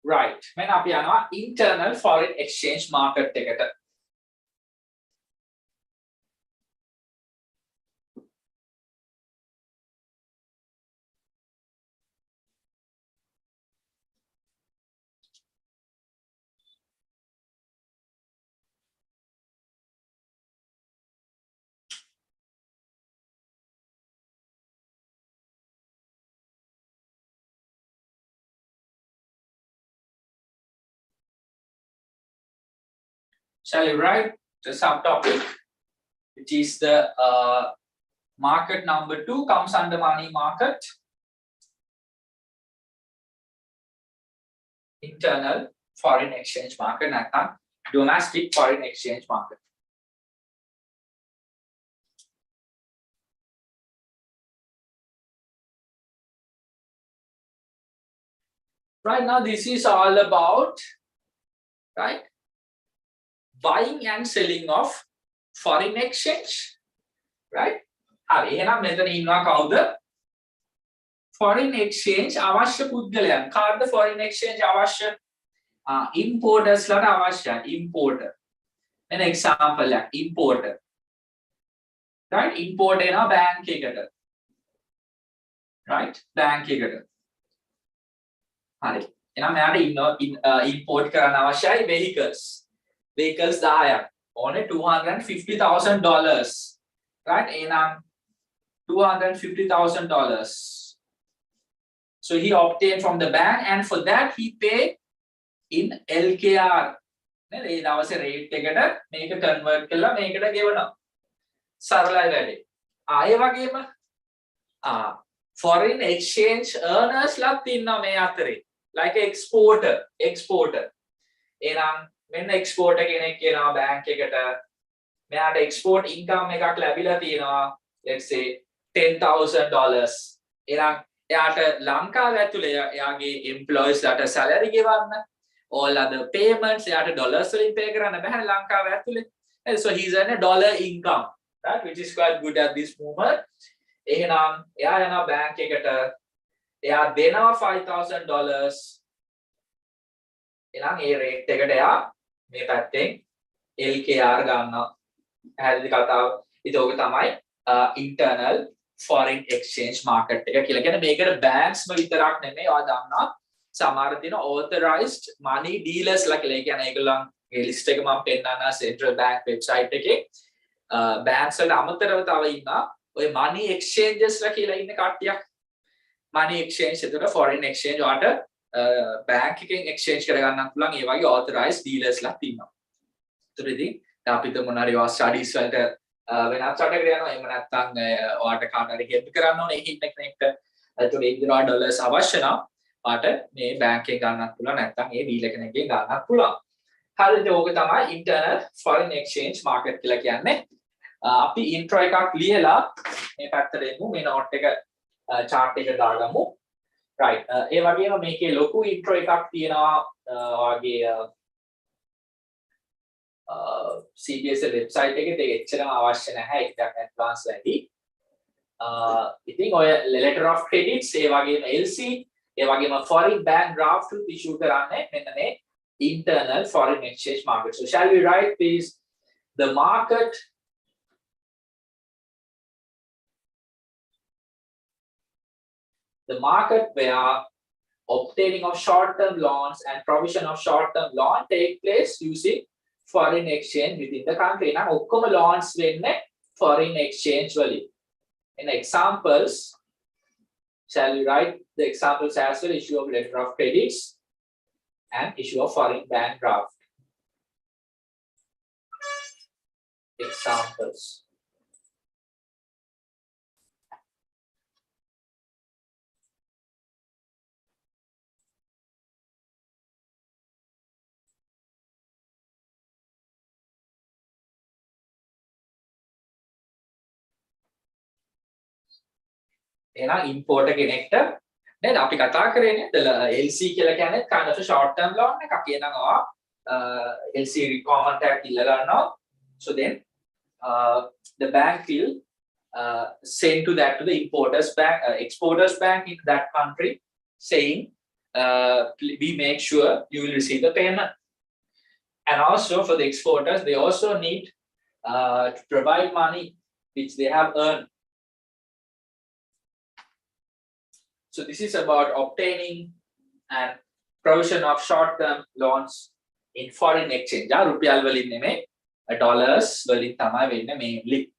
Right. මෙන්න අපි යනවා internal foreign exchange market එකට. Shall we write the subtopic, which is the market number 2 comes under money market, internal foreign exchange market, නැත්නම් domestic foreign exchange market. Right now, this is all about, right, buying and selling of foreign exchange, right? හරි එහෙනම් මෙතන ඉන්නවා කවුද? foreign exchange අවශ්‍ය පුද්ගලයන්. කාර්ද foreign exchange අවශ්‍ය? importers ලට අවශ්‍යයි. importer. an example එකක් importer. right? import එනවා bank එකට. right? bank එකට. හරි. එහෙනම් මෙයාට import කරන්න අවශ්‍යයි vehicles. vehicles 10ක්. ඕනේ $250,000. right? එහෙනම් $250,000. So he obtained from the bank, and for that he paid in LKR. නේද? ඒ දවසේ rate එකට මේක convert කරලා මේකට ගෙවනවා. සරලයි වැඩේ. ඒ වගේම foreign exchange earners ලත් ඉන්නවා මේ අතරේ. like exporter. එහෙනම් මෙන්න exporter කෙනෙක් එනවා bank එකට. මෙයාට export income එකක් ලැබිලා තියෙනවා. let's say $10,000. එහෙනම් එයාට ලංකාව ඇතුලේ එයාගේ employees ලට salary ගෙවන්න, all other payments එයාට dollars වලින් pay කරන්න බෑ ලංකාව ඇතුලේ. so he's earning a dollar income, right, which is quite good at this moment. එහෙනම් එයා යනවා bank එකට, එයා දෙනවා $5,000. එහෙනම් ඒ rate එකට එයා මේ පැත්තෙන් LKR ගන්නවා. පැහැදිලි කතාව. ඉතින් ඕක තමයි internal foreign exchange market එක කියලා. කියන්නේ මේකට banks ම විතරක් නෙමෙයි, ඔයා දන්නවා සමහර දින authorized money dealers ලා කියලා. ඒ කියන්නේ ඒගොල්ලන්ගේ list එක මම පෙන්නන්න central bank website එකේ banks වලට අමතරව තව ඉන්නවා ඔය money exchanges ලා කියලා ඉන්න කට්ටියක්. money exchange එතකොට foreign exchange ඔයාට bank එකෙන් exchange කරගන්නත් පුළුවන්. ඒ වගේ authorized dealers ලා ඉන්නවා. ඒතර ඉතින් අපිට මොනාරි ඔය studies වලට වෙනත් රටකට යනවා. එහෙම නැත්නම් ඔයාට කාට හරි help කරන්න ඕනේ හින්න කෙනෙක්ට. ඒතකොට $80 අවශ්‍ය නම් ඔයාට මේ bank එකෙන් ගන්නත් පුළුවන්, නැත්නම් ඒ dealer කෙනෙක්ගෙන් ගන්නත් පුළුවන්. හරිද? ඕක තමයි internal foreign exchange market කියලා කියන්නේ. අපි intro එකක් ලියලා මේ පැත්තට එමු. මේ note එක chart එක දාගමු. right. ඒ වගේම මේකේ ලොකු intro එකක් තියෙනවා ඔයාගේ CBSL website එකේ. ඒක එච්චරම අවශ්‍ය නැහැ. ඒක ටිකක් advance වැඩි. ඉතින් ඔය letter of credits, ඒ වගේම LC, ඒ වගේම foreign bank draft issue කරන්නේ මෙන්න මේ internal foreign exchange market. So shall we write please the market where obtaining of short-term loans and provision of short-term loan take place using foreign exchange within the country. Now, ඔක්කොම loans වෙන්නේ foreign exchange වලින්. In examples, shall we write the examples as well? Issue of letter of credits and issue of foreign bank draft. Examples. එහෙනම් import කෙනෙක්ට නේද අපි කතා කරේ නේද LC කියලා කියන්නේ kind of a short term loan එකක්. කියනවා LC requirement එකක් ඉල්ල ගන්නවා. so then the bank will send to the importers bank, exporters bank in that country, saying we make sure you will receive the payment. And also for the exporters, they also need to provide money which they have earned. So this is about obtaining and provision of short-term loans in foreign exchange. රුපියල් වලින් නෙමෙයි, dollars වලින් තමයි වෙන්නේ mainly.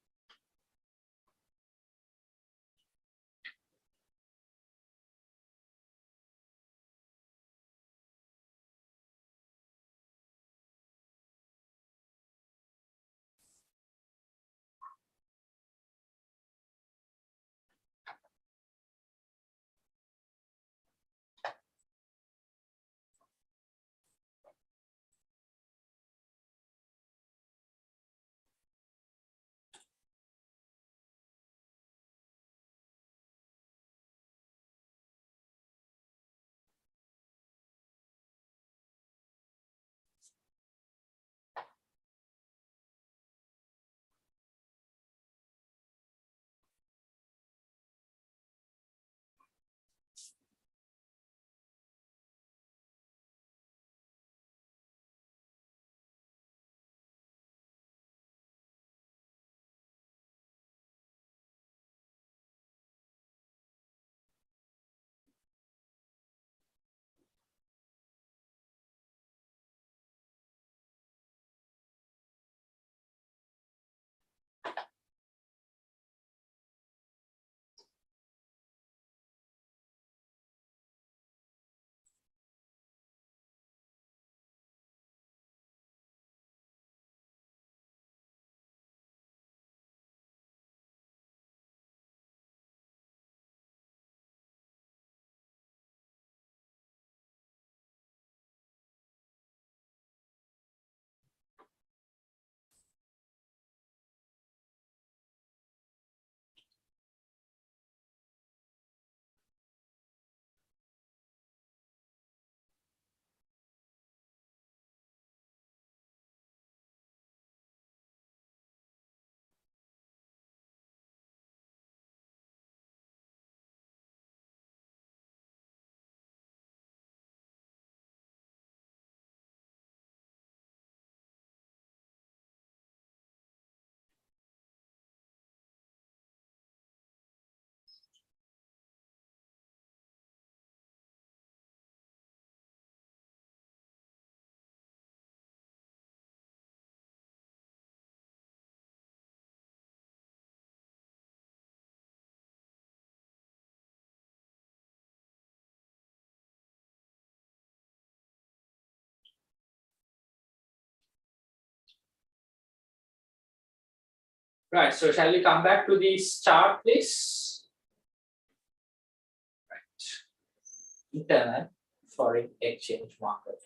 Right, so shall we come back to this chart, please? Right. Internal foreign exchange market.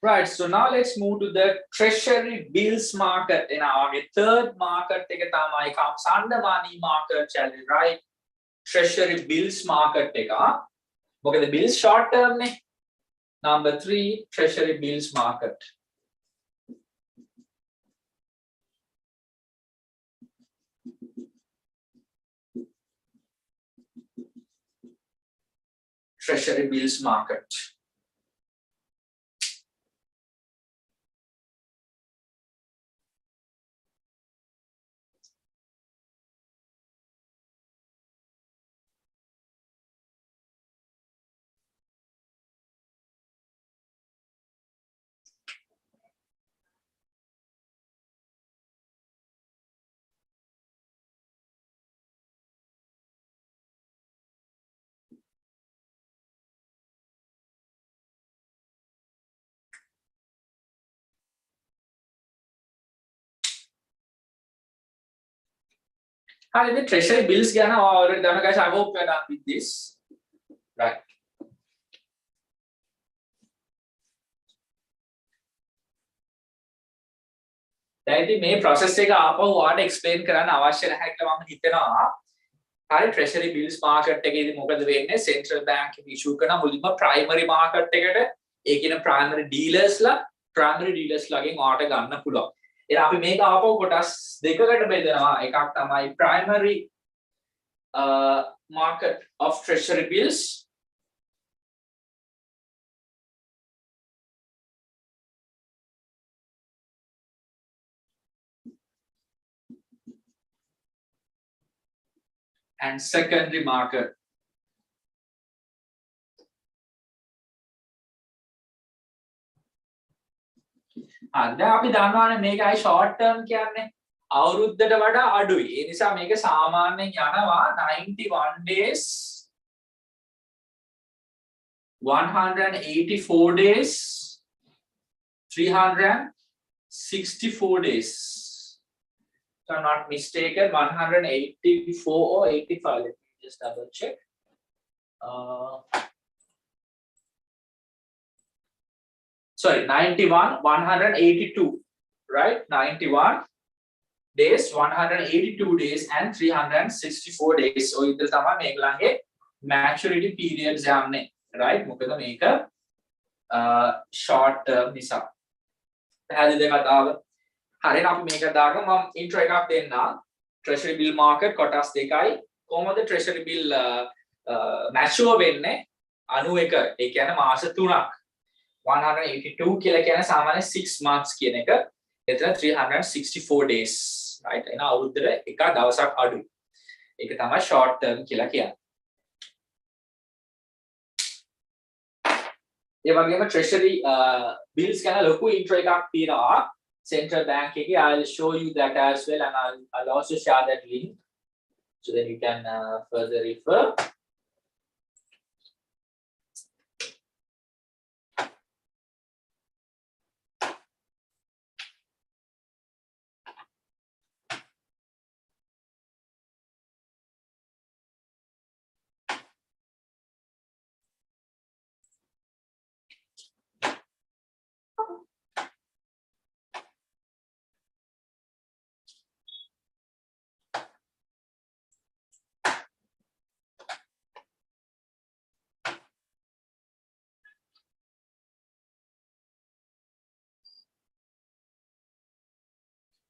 Right, so now let's move to the treasury bills market. In our third market, comes under money market, right? Treasury bills market. Okay, the bills short term. Number 3, treasury bills market. Treasury bills market. Hi, the treasury bills or guys, I hope you're done with this. Right. දැන් මේ process එක ආපහු ඔයාලට explain කරන්න අවශ්‍ය නැහැ කියලා මම හිතනවා. හරි treasury bills market එකේදී මොකද වෙන්නේ? Central bank එක issue කරන මුලින්ම primary market එකට ඒ කියන primary dealers ලාගෙන් ඔයාලට ගන්න පුළුවන්. එහෙනම් අපි මේක ආපහු කොටස් දෙකකට බෙදනවා. එකක් තමයි primary market of treasury bills. And secondary market. දැන් අපි දන්නවානේ මේකයි short term කියන්නේ අවුරුද්දට වඩා අඩුයි. ඒ නිසා මේක සාමාන්‍යයෙන් යනවා 91 days 184 days 364 days. If I'm not mistaken, 184 or 85. Let me just double check. Sorry, 91, 182, right? 91 days, 182 days, and 364 days. So, this is maturity periods, right? Make a short term visa. හරියට අපි මේක දාගමු මම ඉන්ට්‍රෝ එකක් දෙන්න treasury bill market කොටස් දෙකයි කොහොමද treasury bill mature වෙන්නේ 91 ඒ කියන්නේ මාස 3ක් 182 කියලා කියන්නේ සාමාන්‍ය 6 months කියන එක එතන 364 days right එන අවුරුද්දට එක දවසක් අඩුයි ඒක තමයි short term කියලා කියන්නේ ඒ වගේම treasury bills ගැන ලොකු ඉන්ට්‍රෝ එකක් තියෙනවා Central Bank. I'll show you that as well, and I'll also share that link so that you can further refer.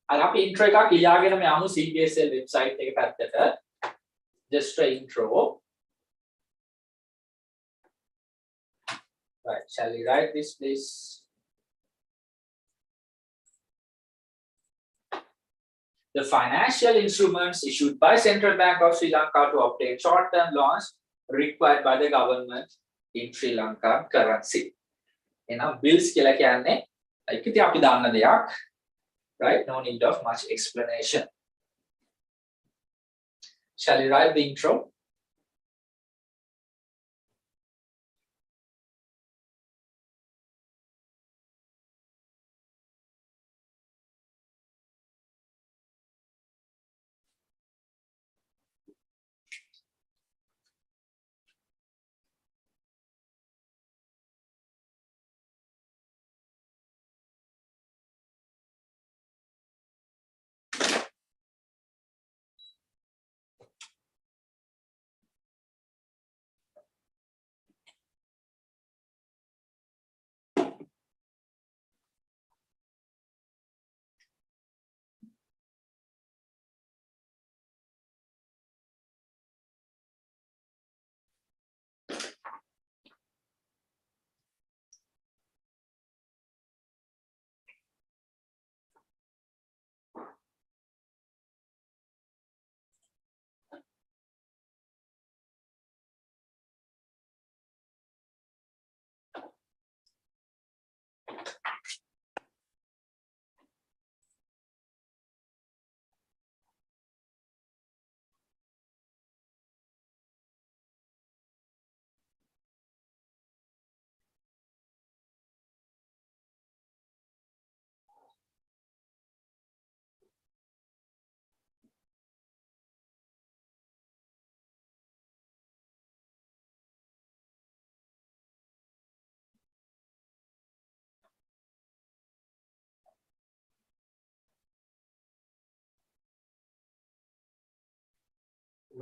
අර අපි intro එකක් ලියාගෙනම යමු CBSL website එක පැත්තට. Just an intro. Right, shall we write this, please? The financial instruments issued by Central Bank of Sri Lanka to obtain short-term loans required by the government in Sri Lanka currency. Now, bills කියලා කියන්නේ ඉතින් අපි දාන්න දෙයක්, right? No need of much explanation. Shall we write the intro?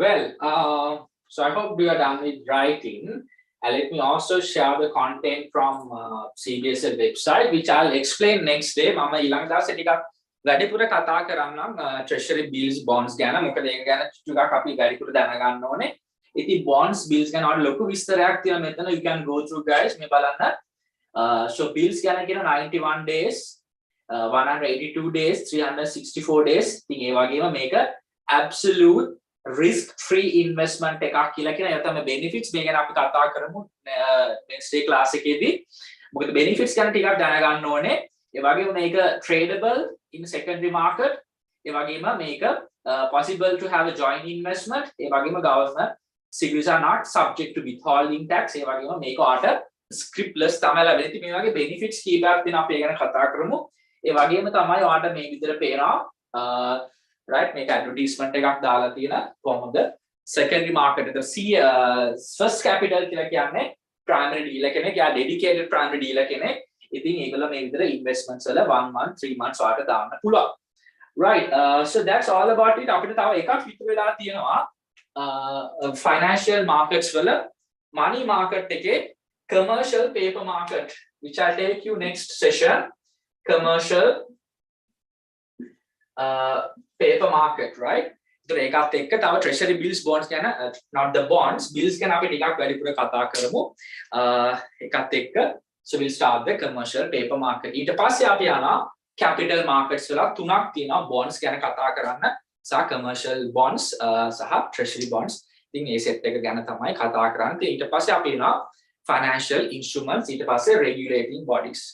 Well, so I hope you are done with writing. Let me also share the content from CBSL website, which I'll explain next day. මම ඊළඟ දවසේ ටිකක් වැඩිපුර කතා කරන්නම් treasury bills bonds ගැන. මොකද ඒක ගැන ටිකක් අපි වැඩිපුර දැනගන්න ඕනේ. ඉතින් bonds bills ගැන ඔයාලා ලොකු විස්තරයක් තියෙනවා මෙතන. You can go through guys මේ බලන්න. So bills ගැන කියන 91 days, 182 days, 364 days. ඉතින් ඒ වගේම මේක absolute risk free investment එකක් කියලා කියන ඒ තමයි benefits මේ ගැන අපි කතා කරමු next day class එකේදී. මොකද benefits ගැන ටිකක් දැනගන්න ඕනේ. ඒ වගේම මේක tradable in secondary market. ඒ වගේම මේක possible to have a joint investment. ඒ වගේම government securities are not subject to withholding tax. ඒ වගේම මේක ඔයාලට scriptless තමයි ලැබෙන්නේ. ඉතින් මේ වගේ benefits කීපයක් තියෙනවා අපි ඒ ගැන කතා කරමු. ඒ වගේම තමයි ඔයාලට මේ විදිහට පේනවා right මේක advertisement එකක් දාලා තියෙන කොහොමද secondary market එක first capital කියලා කියන්නේ primary dealer කෙනෙක් යා dedicated primary dealer කෙනෙක් ඉතින් ඒගොල්ලෝ මේ විදිහට investments වල 1 month 3 months වලට දාන්න පුළුවන් right so that's all about it අපිට තව එකක් විතර වෙලා තියෙනවා financial markets වල money market එකේ commercial paper market which I'll take you next session commercial paper market right so ඒකත් එක්ක තව treasury bills bonds ගැන not the bonds bills ගැන අපි ටිකක් වැඩිපුර කතා කරමු ඒකත් එක්ක so we'll start the commercial paper market ඊට පස්සේ අපි යනවා capital markets වල තුනක් තියෙනවා bonds ගැන කතා කරන්න සහ commercial bonds සහ treasury bonds ඉතින් ඒ set එක ගැන තමයි කතා කරන්නේ ඊට පස්සේ අපි යනවා financial instruments ඊට පස්සේ regulating bodies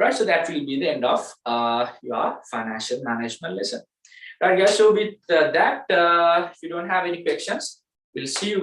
right so that will be the end of your financial management lesson right guys so with that if you don't have any questions we'll see you with